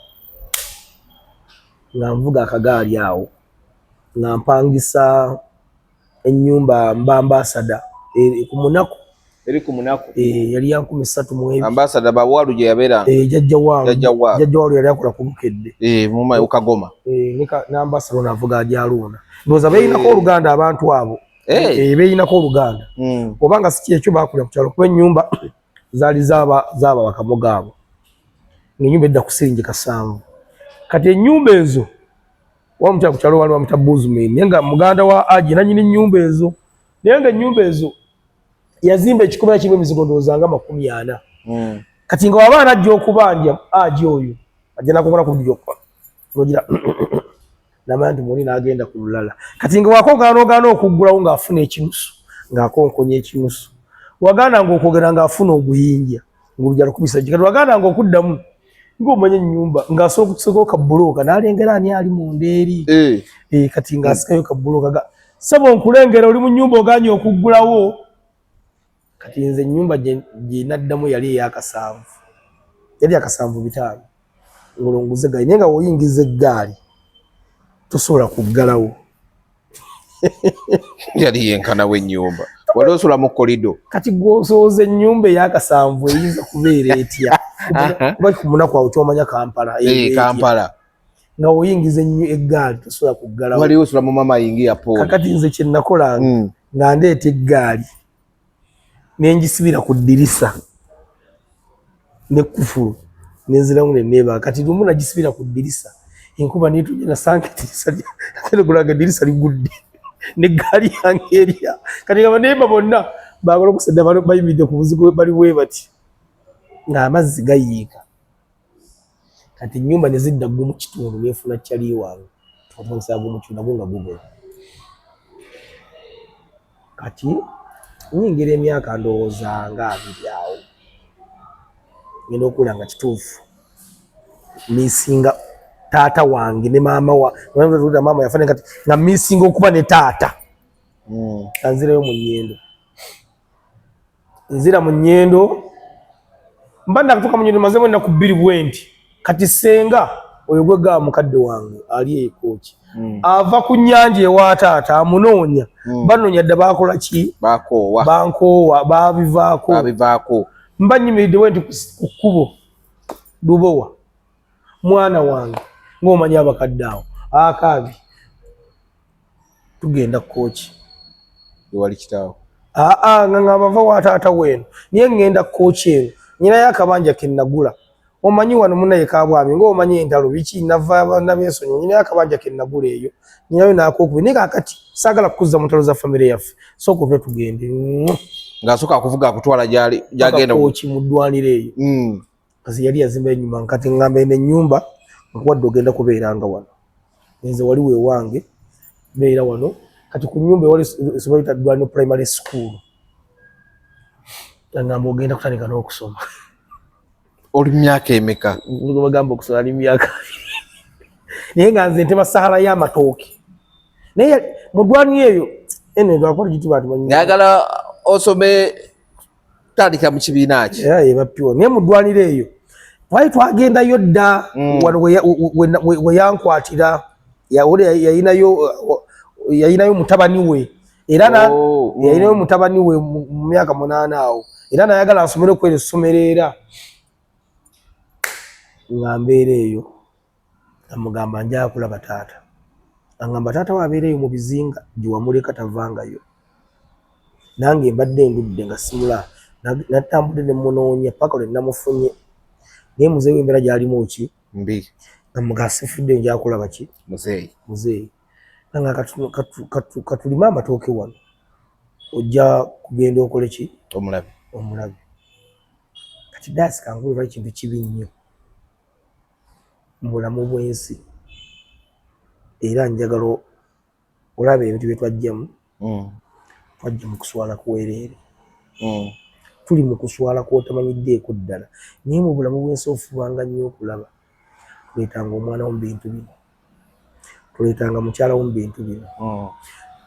nga nvuga akagaali awo nga mpangisa ennyumba mba ambasada ku munaku eri ku munaku yali ya 13 ambasada bawalu gye yabeera jajja walu yali akola ku Bukedde muma ukagoma n'ambasada navuga ajaluuna ndowooza beeyinako oluganda abantu abo beeyinako oluganda obanga si kyekyo baakulira ku kyalo kuba ennyumba zaali zaaba bakamoga abo ng'ennyumba edda ku siringi 7 kati ennyumba ezo wamukyala ku kyalo wali bamuta Buzumeni naye nga muganda wa Aji nannyini ennyumba ezo naye nga ennyumba ezo yazimba ekikomera kimu emizigo ndowooza nga 40 kati nga waba anajja okubanja Aji oyo ajja nakokola ku byokka nogira namanya nti muli n'agenda ku lulala kati nga wakogaana okuggulawo ng'afuna ekinusu ng'akonkonya ekinusu wagaana ng'okwogera ng'afuna oguyinja ng'olujja lukubisa kati wagaana ng'okuddamu ng'omanya ennyumba ng'asobola okutusekawo kabbulooka n'alengera ani ali munda eri kati ng'asikayo kabbulooka sabo nkulengera oli mu nnyumba oganye okuggulawo kati nze ennyumba gye naddamu yali ey'akasanvu yali akasanvu 5 ng'olonguze gaali naye nga woyingiza eggaali tosobola kuggalawo yali yenkanawo ennyumba wali osula mu kolido kati gw'osooza ennyumba ey'akasanvu eyinza kubeera etya kuba ku munaku awo kyomanya Kampala nga woyingiza eggaali tosobola kuggalawo wali osula mu mama ayingira pooli kakati nze kye nakolanga nga ndeeta eggaali nengisibira ku ddirisa nekufulu nenziramu neneeba kati lumu nagisibira ku ddirisa enkuba netujja nasange dirisa ddirisa ligudde neggaali yange erya kati nga baneeba bonna baagala okusedda bayimiridde ku buzigo bali bwe bati ng'amazzi gayiika kati ennyumba ne zidda ggu mu kitundu neefuna kyali wange omusaga omukitundu nagwo nga gugola kati nyingira emyaka ndowooza nga 2 awo ngenda okuwulira nga kituufu nisinga taata wange ne maama maama yafane kati nga misinga okuba ne taata anzirayo mu nnyendo nzira mu nnyendo mba nakatuuka mu nnyendo mazemu ennaku 2 bwenti kati senga oyo gwe gaa mukadde wange ali ekooki ava ku nnyanja ewa taata amunoonya banoonya dda baakola ki bankoowa babivaako mba nyimiridde bwenti ku kkubo Lubowa mwana wange ng'omanya abakadde awo akaabi tugenda kooki ewali kitaawo nga ng'abava wa taata weeno naye ngenda kooki eno nyinayo akabanja ke nagula omanyi wano munaye kabwami ng'omanyi entalo biki nava nabeesonyi nyinayo akabanja ke nagula eyo nyinayo n'akookubi naye kaakati saagala kukuzza mu ntalo za famire yaffe sooka ove tugende ng'asooka akuvuga akutwala gy'agenda kooki mu ddwaniro eyo kasi yali yazimba ennyumba nkati ngamba eno ennyumba nkuwadde ogenda kubeeranga wano nze waliwo ewange beera wano kati ku nnyumba ewali esobola ddwaniro primary school ngamba ogenda kutandika n'okusoma oli myaka emeka bagamba okusoma ali myaka naye nga nze ntema sahala y'amatooke naye mu ddwaniro eyo eno lwakola gitibwa ngayagala osome tandika mu kibiina ki ebapyo naye mu ddwaniro eyo twali twagendayo dda wano we yankwatira yayinayo mutabani we era yayinayo mutabani we mu myaka 8 awo era nayagala nsomere okwera essomero era nga mbeera eyo amugamba njala kulaba taata angamba taata waabeereyo mu bizinga giwamuleka tavangayo nange mbadde ndudde nga simula natambudde ne munoonya paka lwe namufunye naye muzeeyi w'embeera gy'alimu ki mbi amugasifudde njakulaba ki muzeeyi nga katulime amatooke wano ojja kugenda okole ki omulabe kati daasi kanguliva ekintu kibi nnyo mu bulamu bw'ensi era njagala olaba ebintu bye twajjamu twajja mu kuswala kuwereere tuli mu kuswala kwotamanyiddeeko ddala naye mu bulamu bw'ensi ofubanga nnyo okulaba tuleetanga omwana wo mu bintu bino tuleetanga mukyala wo mu bintu bino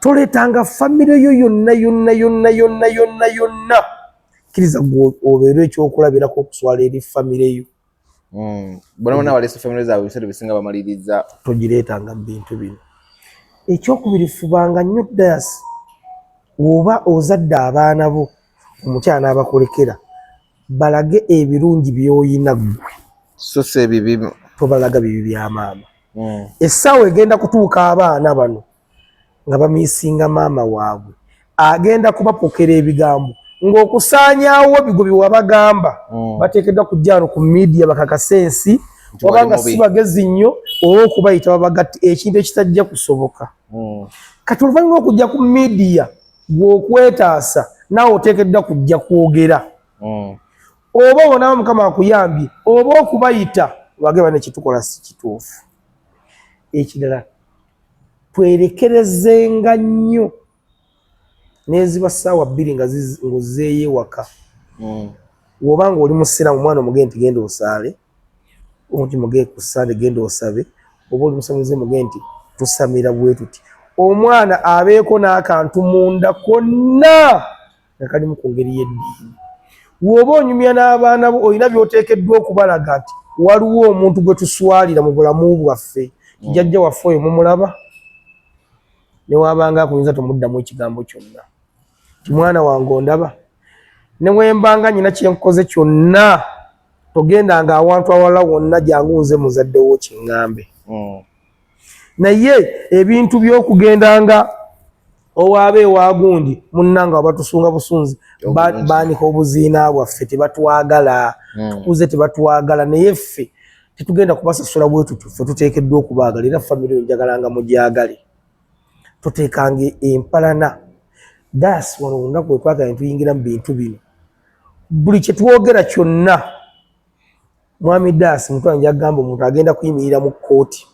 toletanga family yo yonna kiriza obeere ekyokulabirako okuswala eri family yo bona walese family zaabwe bisere bisinga bamaliriza togireetanga mu bintu bino ekyokubiri fubanga nnyo dayasi oba ozadde abaana bo omukyala abakolekera balage ebirungi byoyina gwe so se bibi tobalaga bibi bya maama essaawa egenda kutuuka abaana bano nga bamiisinga maama waabwe agenda kubapokera ebigambo ng'okusaanyaawo bigo byewabagamba bateekeddwa kujja wano ku media bakakasensi wabanga si bagezi nnyo oba okubayita babagati ekintu ekitajja kusoboka kati oluvannyuma okujja ku media gw'okwetaasa naawe oteekeddwa kujja kwogera oba obonawo mukama akuyambye oba okubayita bageba nekitukola si kituufu ekirala twerekerezenga nnyo neziba ssaawa 2 ng'ozzeeyo ewaka wobanga oli musiraamu omwana omugende nti genda osaale omuti mugende ku Sande genda osabe oba oli musamize mugende nti tusamira bwe tuti omwana abeeko n'akantu munda konna nga kalimu ku ngeri y'eddiini woba onyumya n'abaana bo olina by'oteekeddwa okubalaga nti waliwo omuntu gwe tuswalira mu bulamu bwaffe kijajja waffe oyo mumulaba ne wabanga akuyinza tomuddamu ekigambo kyonna ti mwana wange ondaba ne wembanga nyina kyenkoze kyonna togendanga awantu awala wonna jangu nze muzadde wo kiŋŋambe naye ebintu by'okugendanga owaabe ewagundi munnanga wabatusunga busunzi baanika obuziina bwaffe tebatwagala tukuze tebatwagala naye ffe tetugenda kubasasula bwe tutu ffe tuteekeddwa okubaagala era famire njagalanga mugyagale tuteekanga empalana daasi wano olunaku wetwagala ne tuyingira mu bintu bino buli kye twogera kyonna mwami daasi mutwala nja kugamba omuntu agenda kuyimirira mu kkooti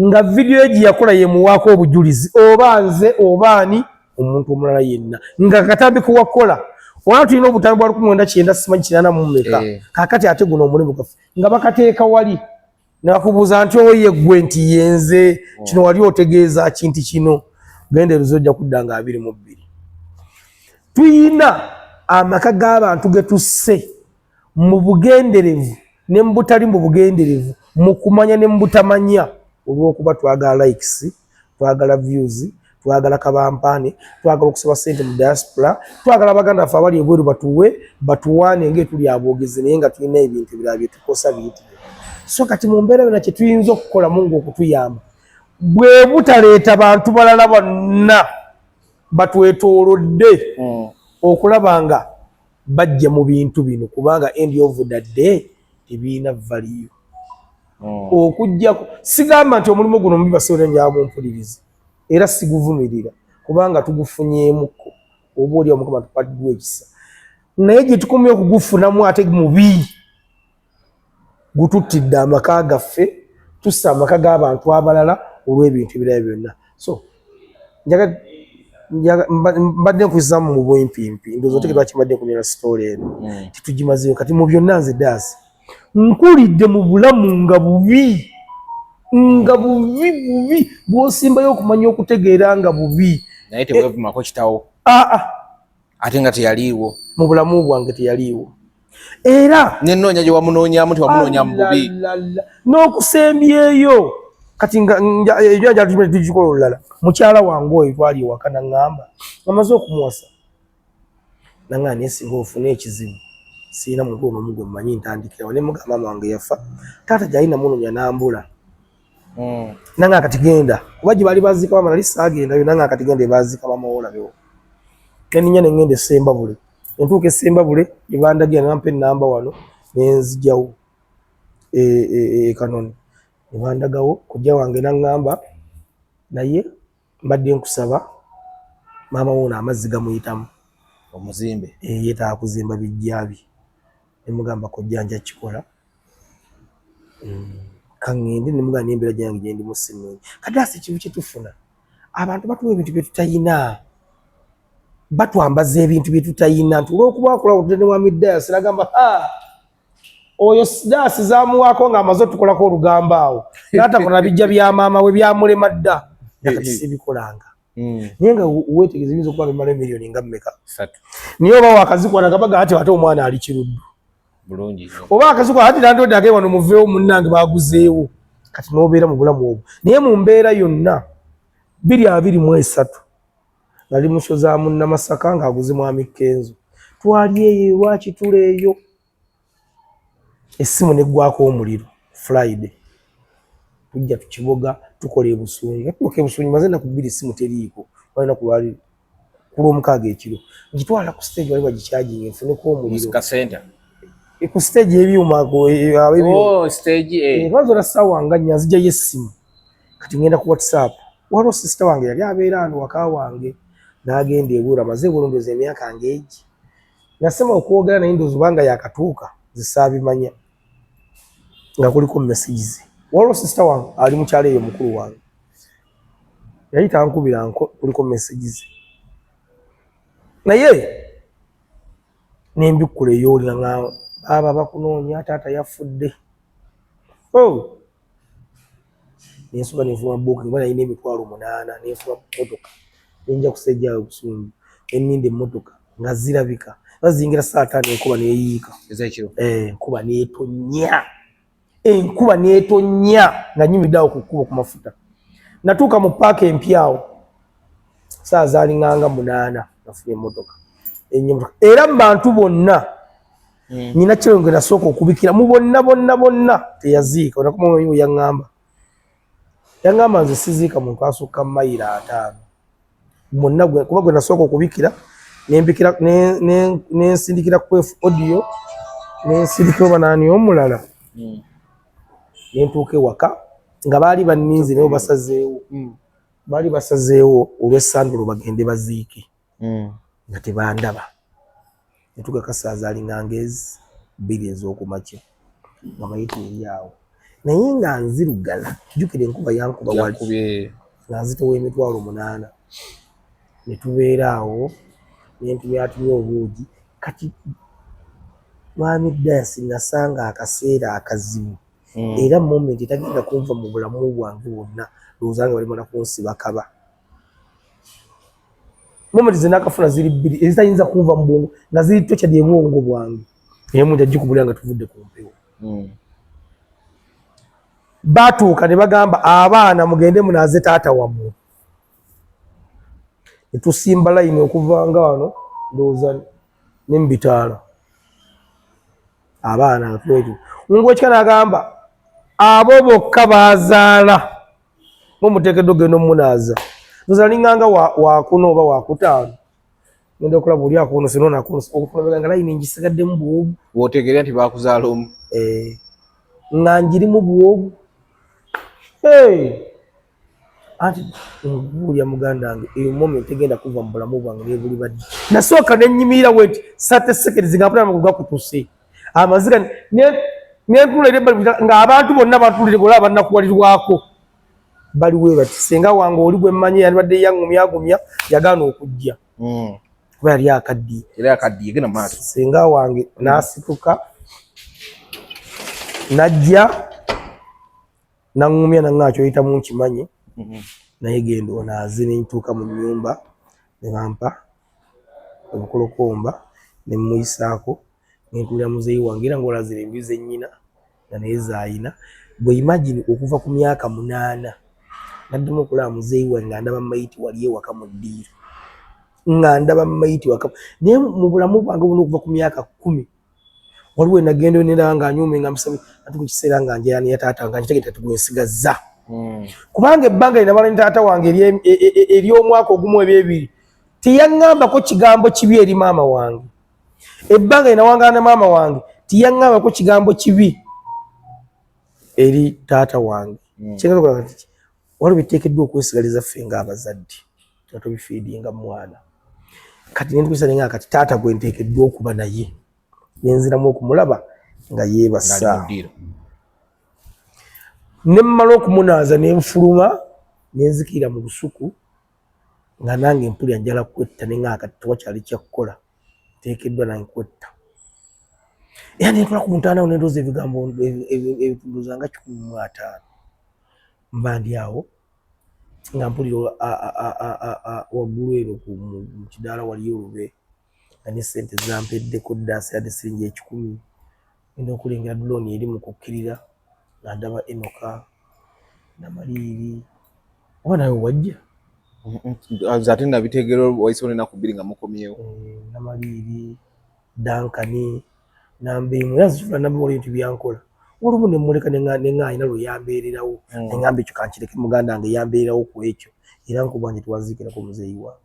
nga vidiyo egi yakola yemuwaako obujulizi oba nze oba ani omuntu omulala yenna nga katambi kuwakola wala tulina obutambi bwa 1990 simanyi 84 kakati ate guno omulimu gaffe nga bakateeka wali nakubuuza nti oye gwe nti yenze kino wali otegeeza kintu kino genderezo ojja kudda nga 22 tuyina amaka g'abantu ge tusse mu bugenderevu ne mu butali mu bugenderevu mu kumanya ne mu butamanya olw'okuba twagala likes twagala views twagala kabampane twagala okusaba sente mu diaspora twagala abaganda baffe abali ebweru batuwaane ng'etuli aboogezi naye nga tulina ebintu ebirala bye tukosa biyitire so kati mu mbeera yonna kye tuyinza okukola Mungu okutuyamba bwe butaleeta bantu balala bonna batwetoolodde okulaba nga bajja mu bintu bino kubanga end of the day tebiina value okujjako sigamba nti omulimu guno mubi basobola njaba mpulirize era siguvumirira kubanga tugufunyeemuko oba oli omukama tupaddwa ekisa naye gye tukomye okugufunamu ate mubi gututtidde amaka gaffe tussa amaka g'abantu abalala olw'ebintu ebirala byonna so mbadde nkuzizamu mu bwempimpi ndowooza otegeka lwaki mbadde nkunyera sitoola eno titugimazeyo kati mu byonna nze daasi nkulidde mu bulamu nga bubi bw'osimbayo okumanya okutegeera nga bubi naye tebwevumako kitawo ate nga teyaliiwo mu bulamu bwange teyaliiwo era nenoonya gye wamunoonyamu tewamunoonya mu bubi n'okusembyeyo kati ejanja tugikola olulala mukyala wange oyo twali ewaka naŋŋamba amaze okumuwasa naŋŋamba neesinga ofune ekizibu siina muntu ono gwe mmanyi ntandikirawo ne mugamba maama wange yafa taata gy'alina munoonya n'ambula naŋŋamba kati genda kuba gye baali baziika maama nali saagendayo naŋŋamba kati genda ebaziika maama wolabewo neninya ne ŋŋenda Essembabule entuuka Essembabule gye bandagira nampa ennamba wano nenzigyawo Kanoni ne bandagawo kujja wange naŋŋamba naye mbadde nkusaba maama wono amazzi gamuyitamu omuzimbe yeetaaga kuzimba bijja bye ne mugamba kojja nja kikola kaŋŋende ne mugamba n'embeera gyange gye ndimu sinnungi kadaasi ekintu kye tufuna abantu batuwa ebintu bye tutayina batwambaza ebintu bye tutayina nti olw'okuba akola otudde ne mwami Daasi nagamba oyo Daasi zaamuwaako ng'amaze otukolako olugambo awo n'atakola bijja bya maama we byamulema dda nakati sibikolanga Nenga uwetegeze bizo kuba bimala milioni nga mmeka 3 niyo ba wakazikwa nagabaga ate wate omwana ali kiruddu bulungi oba akazikwa ati nando dage wano muveewo munnange baguzeewo kati nobeera mu bulamu obwo naye mu mbeera yonna 2023 nali mushoza munna Masaka nga aguze mwami Kenzo twali eyo lwaki tuleeyo essimu neggwako omuliro Friday tujja tukiboga tukola ebusunyi atuuka ebusunyi maze na ku 2 essimu teriiko walina kulwali kulomukaaga ekiro ngitwala ku stage wali bagicharging enfuneko omuliro ka center ku stage ebyuma stage lwazo la sawa nga nyanzija yessimu kati ngenda ku WhatsApp waliwo sister wange yali abeera ano waka wange n'agenda ebura maze bulondoza emyaka ngeegi nasema okwogera naye ndozo banga yakatuuka zisaabimanya nga kuliko messages waliwo sister wange ali mu kyalo eyo mukulu wange yayita ankubira kuliko messages naye nembikula ey'olina nga baba bakunoonya taata yafudde nensuka nenfuma booking bwana ine emitwalo 8 nenfuma motoka nenja kusejja obusungu enninde motoka nga zirabika bazingira saa 5 enkuba neyiika ezekiro enkuba netonya nga nyimiddawo ku kkubo ku mafuta natuuka mu paaka empyawo saa zaalinganga 8 nafunye motoka era mu bantu bonna nina kyonge nasooka okubikira mu bonna teyaziika onakumayo yaŋŋamba nze siziika muntu asukka mayiro 5 bonna kuba gwe nasooka okubikira nensindikira kwefu audio nensindikira banaani omulala nentuuka ewaka nga baali banninze naye baali basazeewo olw'essandulo bagende baziike nga tebandaba netuuka kasaaza alinganga 2 ez'okumakya nga mayita eri awo naye nga nzirugala jjukira enkuba yankuba wali nga nzitowa emitwalo 8 netubeera awo nentumyatumya obuugi kati mwami Dasi nasanga akaseera akazibu era moment etagenda kunva mu bulamu bwange bwonna lowoozanga balimala kunsiba kaba moment zenakafuna ziri 2 ezitayinza kunva mu bwongo nga ziri tokya dyebwongo bwange naye muntu agikubulira nga tuvudde ku mpewo batuuka ne bagamba abaana mugende munaaze taata wammwe netusimba layini okuva nga wano ndowooza nembitaala abaana twetu ngwekika n'agamba abo bokka bazaala mumuteekeddwa ogenda omunaaza tozalinganga wakuno oba wakutaano ngenda okulaba oli akuno sinonakuno okufunabeganga layini ngisigaddemu bwobu wotegerera nti bakuzaala omu nga njirimu bwobu anti ngulya muganda wange eyo moment egenda kuva mu bulamu bwange nebuli badde nasooka nenyimirira weti 30 seconds nga mpona amagulu gakutuse amaziga nentulire nga abantu bonna batulire gola bannakuwalirwako baliwe bati senga wange oli gwe mmanyi yalibadde yangumya yagaana okujja kuba yali akaddiye gena maaso senga wange nasituka najja nangumya nangakyo yita mu nkimanyi naye genda onaaze nentuuka mu nnyumba ne bampa obukolokomba ne mmuyisaako nentulira muzeeyi wange era ng'olazira embizi ennyina nga naye zaayina bwe imagine okuva ku myaka 8 naddemu okulaba muzeeyi wange nga ndaba mayiti wali ewaka mu ddiiro nga ndaba mayiti waka naye mu bulamu bwange buno okuva ku myaka 10 waliwo nagenda nendaba nga anyume nga musabe ati ku kiseera nga njeyani ya taata nga nkitegeta tugwensigazza kubanga ebbanga linabala ni taata wange ery'omwaka ogumu ebyebiri teyaŋŋambako kigambo kibi eri maama wange ebbanga linawangana maama wange teyaŋŋambako kigambo kibi eri taata wange kyenga kati waliwo biteekeddwa okwesigaliza ffe ng'abazadde nga tobifiidinga mwana kati nentukusalenga kati taata gwe nteekeddwa okuba naye nenziramu okumulaba nga yeebasa nemmala okumunaaza nenfuluma nenzikira mu lusuku nga nange empulya njala kwetta nenga kati tewakyali kyakukola nteekeddwa nange kwetta era nentula ku ntaanawo nendooza ebigambo ebitunduzanga 15 mba ndi awo nga mpulira waggulu eno mu kidaala waliyo olube nga ne ssente zampeddeko ddaasi yadde siringi 10 ngenda okulengera dulooni eri mu kukkirira nga ndaba Enoka Namaliiri oba nawe wajja ate nabitegeera wayise onenaku 2 nga mukomyewo Namaliiri Dankani Nambeemu era zitula nabiwala ebintu byankola olumu ne mmuleka ne ŋŋaanyina lwe yambeererawo ne ŋŋamba ekyo kankireke muganda wange yambeererawo ku ekyo era nkubwanje tewaziikirako muzeeyi wange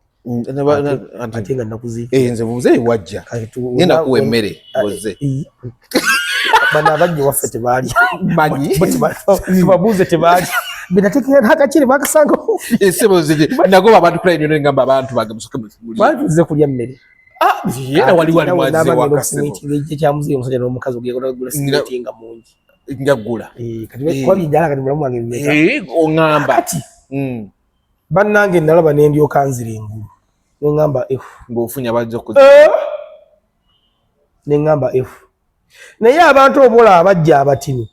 ate nga nakuziikira nze muzeeyi wajja ngenda kuwa emmere oze bano abajja waffe tebaali manyi tubabuuze tebaali benateekera akakiri bakasangawo nagoba abantu kula nyo ngamba abantu bange musoke baatuze kulya mmere era wali mwaze wakasebokyamuzeeyi omusajja n'omukazi ogula simiti nga mungi njagula kati kwabinjala kati mulamu wange mmeka oŋŋamba kati bannange nalaba nendyoka nzira engulu neŋŋamba ng'ofunya bajja neŋŋamba naye abantu obola abajja abatini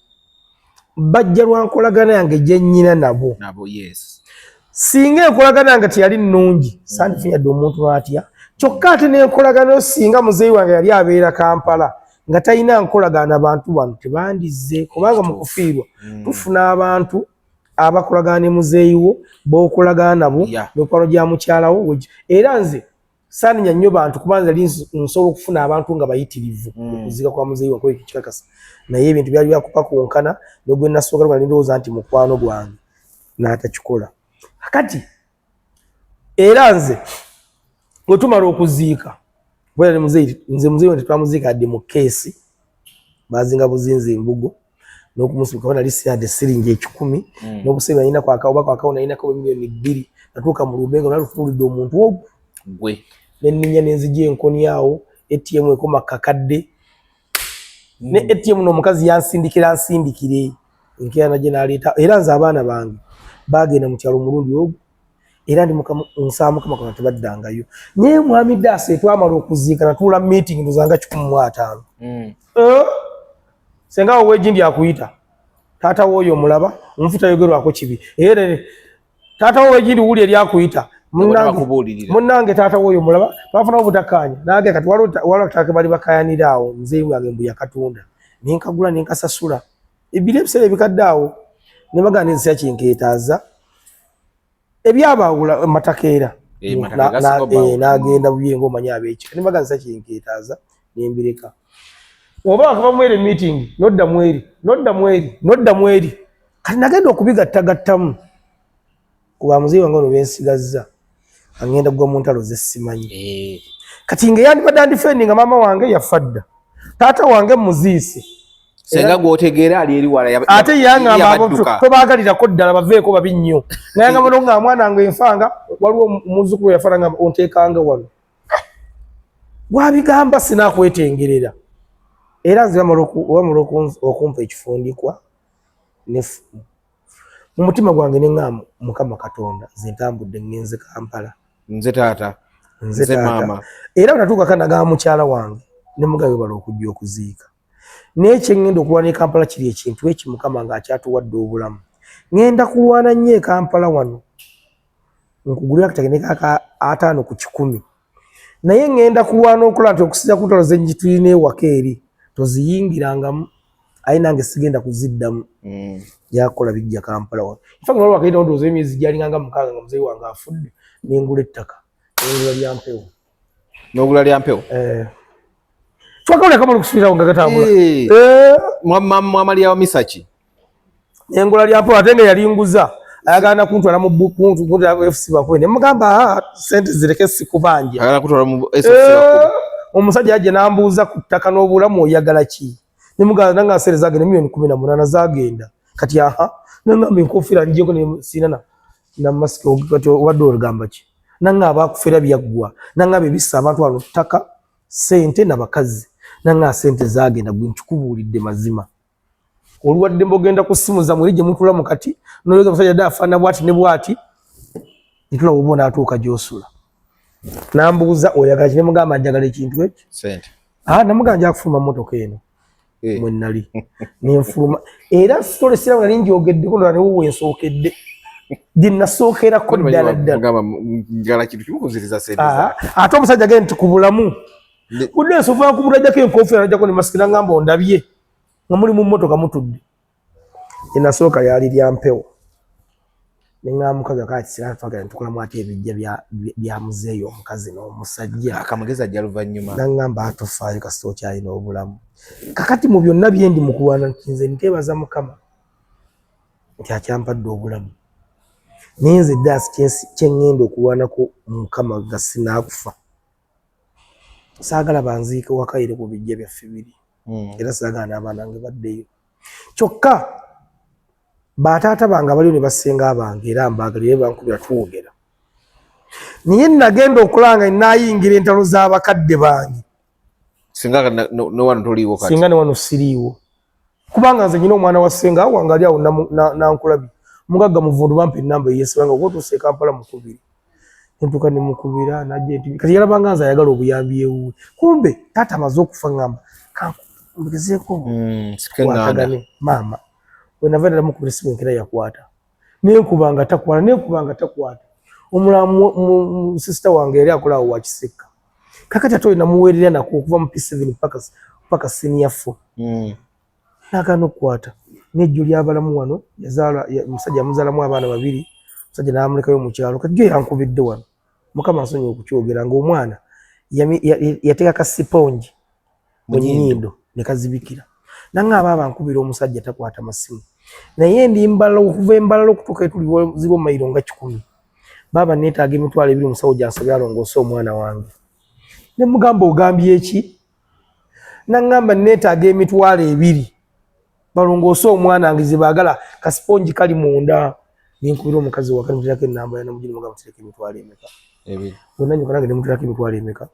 bajja lwa nkolagana yange gye nnyina nabo singa enkolagana yange teyali nnungi sandifunyadde omuntu n'atya kyokka ate n'enkolagana singa muzeeyi wange yali abeera Kampala nga talina nkolagana abantu bano tebandizze kubanga mu kufiirwa tufuna abantu abakolagana ne muzeeyi wo b'okolagana nabo mikwano gya mukyalawo era nze saaninya nnyo bantu kubanza yali nsobola okufuna abantu nga bayitirivu okuziika kwa muzeeyi wange kwekyo kikakasa naye ebintu byali byakupakunkana nogwe nasooka nga ndowooza nti mukwano gwange n'atakikola kati era nze bwe tumala okuziika bwera nze muzeeyi wange tetwamuziika adde mu keesi bazinga buzinza embugo n'okumusibuka bana lisi yadde siringi 10 n'obuseera nalina kwakawo kwakawo nalinako milioni 2 natuuka mu Lubengo nalutuulidde omuntu ogwo gwe nenninya nenzija enkoni awo ATM ekoma kakadde ne ATM n'omukazi yansindikira nsindikire enkeera gye naleeta era nze abaana bange bagenda mu kyalo omulundi ogwo era ndi nsaamuka kono tebaddangayo naye mwami Daasi twamala okuziika natuula meeting ndozanga 15 senga ow'egindi akuyita taata w'oyo omulaba omufuta yogerwako kibi era taata w'egindi wuli eri akuyita munnange taata w'oyo omulaba twafuna obutakkaanya nange kati waliwo ttaka bali bakayanira awo muzeeyi wange mbu yakatunda nenkagula nenkasasula ebiro ebiseera ebikadde awo ne bagamba nenzisa kinkeetaaza ebyabaawula matakeera n'agenda buyengo omanyi ab'ekyo ne bagamba nenzisa kinkeetaaza nembireka oba akava mwere meeting nodda mweri kati nagenda okubigattagattamu kuba muzeeyi wange ono bensigazza angenda gwa mu ntalo zessimanyi kati nga yandibadde andifendinga maama wange yafadda taata wange muziise senga gwotegeera ali eri wala ate yangamba tobagalirako ddala baveeko babi nnyo nayangamba nonga mwana wange enfanga waliwo omuzukulu yafana nga onteekanga wano wabigamba sinakwetengerera era nze wamala okumpa ekifundikwa nefumu mu mutima gwange neŋŋamba Mukama Katonda nze ntambudde ngenze Kampala nze taata nze maama era bwetatuukako nagamba mukyala wange ne mugabe bala okujja okuziika naye kyeŋŋenda okulwana e Kampala kiri ekintu eki Mukama ng'akyatuwadde obulamu ŋŋenda kulwana nnyo e Kampala wano nkugulira akategeneka 5 ku 10 naye ŋŋenda kulwana okola nti okusiza ku ntalo zenji tulina ewaka eri toziyingirangamu aye nange sigenda kuziddamu yakola bijja Kampala wano nfa nga wakaita ndowooza emyezi gyalinganga 6 nga muzeeyi wange afudde nengula ettaka nengula lyampewo n'ogula lyampewo twakawulira kamala okusuubirawo nga gatambula mwamaliya wa Misaki nengula lyampewo ate nga yalinguza ayagala kuntwala mu FC Bakwene ne mugamba sente zireke sikubanja ayagala kutwala mu FC Bakwene omusajja ajja n'ambuuza ku ttaka n'obulamu oyagala ki ne mugamba nanga sente zagenda milioni 18 zagenda kati nangamba enkofiira njeko sina na masiki kati obadde olugamba ki nanga abakufera byaggwa nanga bebisa abantu wano ttaka sente n'abakazi nanga sente zagenda gwe nkikubuulidde mazima oluwadde mbogenda ku simu za mweri gye mutula mu kati n'oyoga musajja dda afaana bwati ne bwati nitula obona atuuka gy'osula nambuuza oyagala ki ne mugamba njagala ekintu ekyo sente namugamba nja kufuluma mmotoka eno mwe nnali nenfuluma era sitole sira nga ninjogeddeko ndola newo wensookedde dinasokera ko ddala ngala kitu kimukuziriza sente ate omusajja genti ku bulamu kudde nsova kumulajjako enkofiira najjako ne masikira ngamba ondabye nga muli mu mmotoka mutudde dinasooka lyali lya mpewo nengamukaga kati sira twagala ntukolamu ate ebijja bya muzeeyo omukazi n'omusajja akamugeza ajja luvannyuma nangamba atofaayo kasita okyalina obulamu kakati mu byonna byendi mu kulwana nze nteebaza Mukama nti akyampadde obulamu ninze ddaasi kyeŋŋenda okulwanako Mukama ga sinaakufa saagala banziike wakayire ku bijja byaffe biri era saagala n'abaana bange baddeyo kyokka bataata bange baliyo ne basenga abange era mbaagalire bankubira tuwogera naye nagenda okulanga naayingira entalo z'abakadde bange singa ne wano toliiwo kati singa ne wano siriiwo kubanga nze nyina omwana wa ssenga wange ali awo nankulabye mugagga muvundu bampa ennamba eyesibanga okotuuse Kampala mukubiri entuka ne mukubira najja enti kati yalabanga nze ayagala obuyambi ewuwe kumbe taata amaze okufa ngamba kankugezeeko watagane maama wenava ddala mukubira esimu enkera yakwata nenkubanga takwata omulamu sisita wange yali akola awo wakiseka kakati ate namuweerera nako okuva mu P7 paka senior 4 nagana okukwata nejjo lyabalamu wano yazaala omusajja yamuzaalamu abaana babiri omusajja n'amulekayo mu kyalo kati jo yankubidde wano Mukama nsonyiwa okukyogera ng'omwana yateeka kasipongi mu nnyindo ne kazibikira nangaba abankubira omusajja takwata masimu naye ndi mbala okuva embalala okutuuka etuli ziro mayiro nga 10 baba neetaaga emitwalo 2 musawo gyansabye alongoose omwana wange ne mugamba ogambye eki nangamba neetaaga emitwalo 2 balongoose omwana wange ze baagala kasipongi kali munda ninkubira omukazi wakati mutirako ennamba yana mugini mugamba mutireko emitwalo emeka bonna nyoka nange ne mutirako emitwalo emeka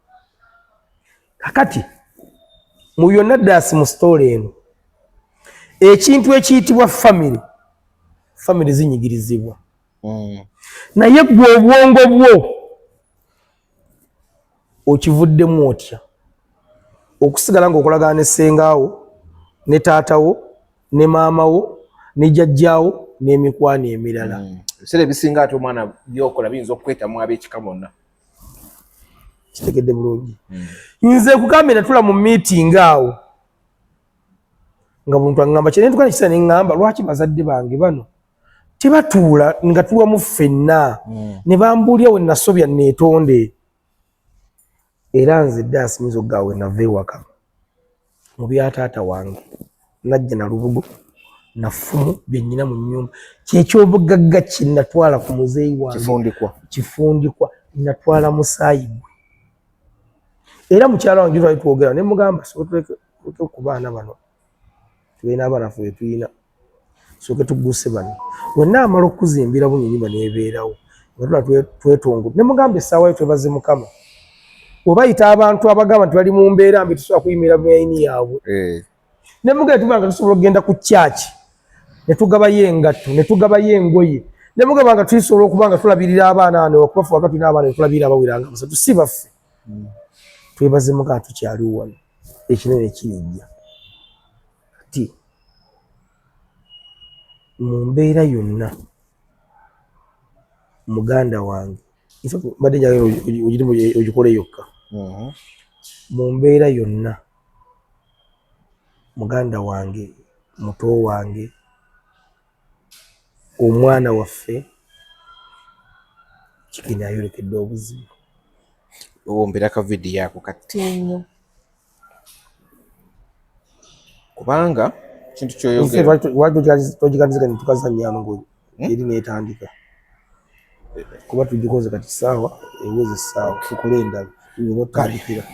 kakati mu byonna ddaasi mu sitoola eno ekintu ekiyitibwa family zinyigirizibwa naye gwe obwongo bwo okivuddemu otya okusigala ng'okolagana ne ssengaawo ne taatawo ne maamawo ne jjajjaawo n'emikwano emirala ebiseera ebisinga ate omwana byokola biyinza okukwetamu ab'ekika bonna kitegedde bulungi nze kugambye natula mu meeting awo nga muntu angamba kyene tukana kisa neŋŋamba lwaki bazadde bange bano tebatuula nga tuwamu ffenna ne bambuulya we nasobya neetonde era nze ddaasi nyinza okugaawe nava ewaka mu byataata wange najja na lubugo nafumu byennyina mu nnyumba kyekyobugagga kinnatwala ku muzeeyi wange kifundikwa natwala musaayi gwe era mukyala wange twali twogera ne mugamba sooke ku baana bano tulina abaana ffe betulina sooke tugguse bano wenna amala okuzimbira bunyonyi baneebeerawo nga tula twetongo ne mugamba essaawa yo twebaze Mukama obayita abantu abagamba nti bali mu mbeera mbi tusobola kuyimira mayini yaabwe ne mugamba tubanga tusobola okugenda ku kyaki ne tugabayo engatto ne tugabayo engoye ne mugamba nga tusobola okuba nga tulabirira abaana ano okubafu wakati tulina abaana ne tulabirira abawiranga basatu si baffe twebaze Mukama tukyaliwo wano ekinene kirijja kati mu mbeera yonna muganda wange mbadde njagala ogikole yokka mu mbeera yonna muganda wange muto wange omwana waffe kikini ayolekedde obuzibu owombera ka vidiyo ako katinyo kubanga kintu kyoyogera togiganizika netukazanyano ngo eri netandika kuba tugikoze kati saawa eweze essaawa tukole endala otandikira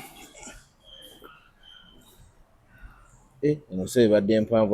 eno so ebadde empanvu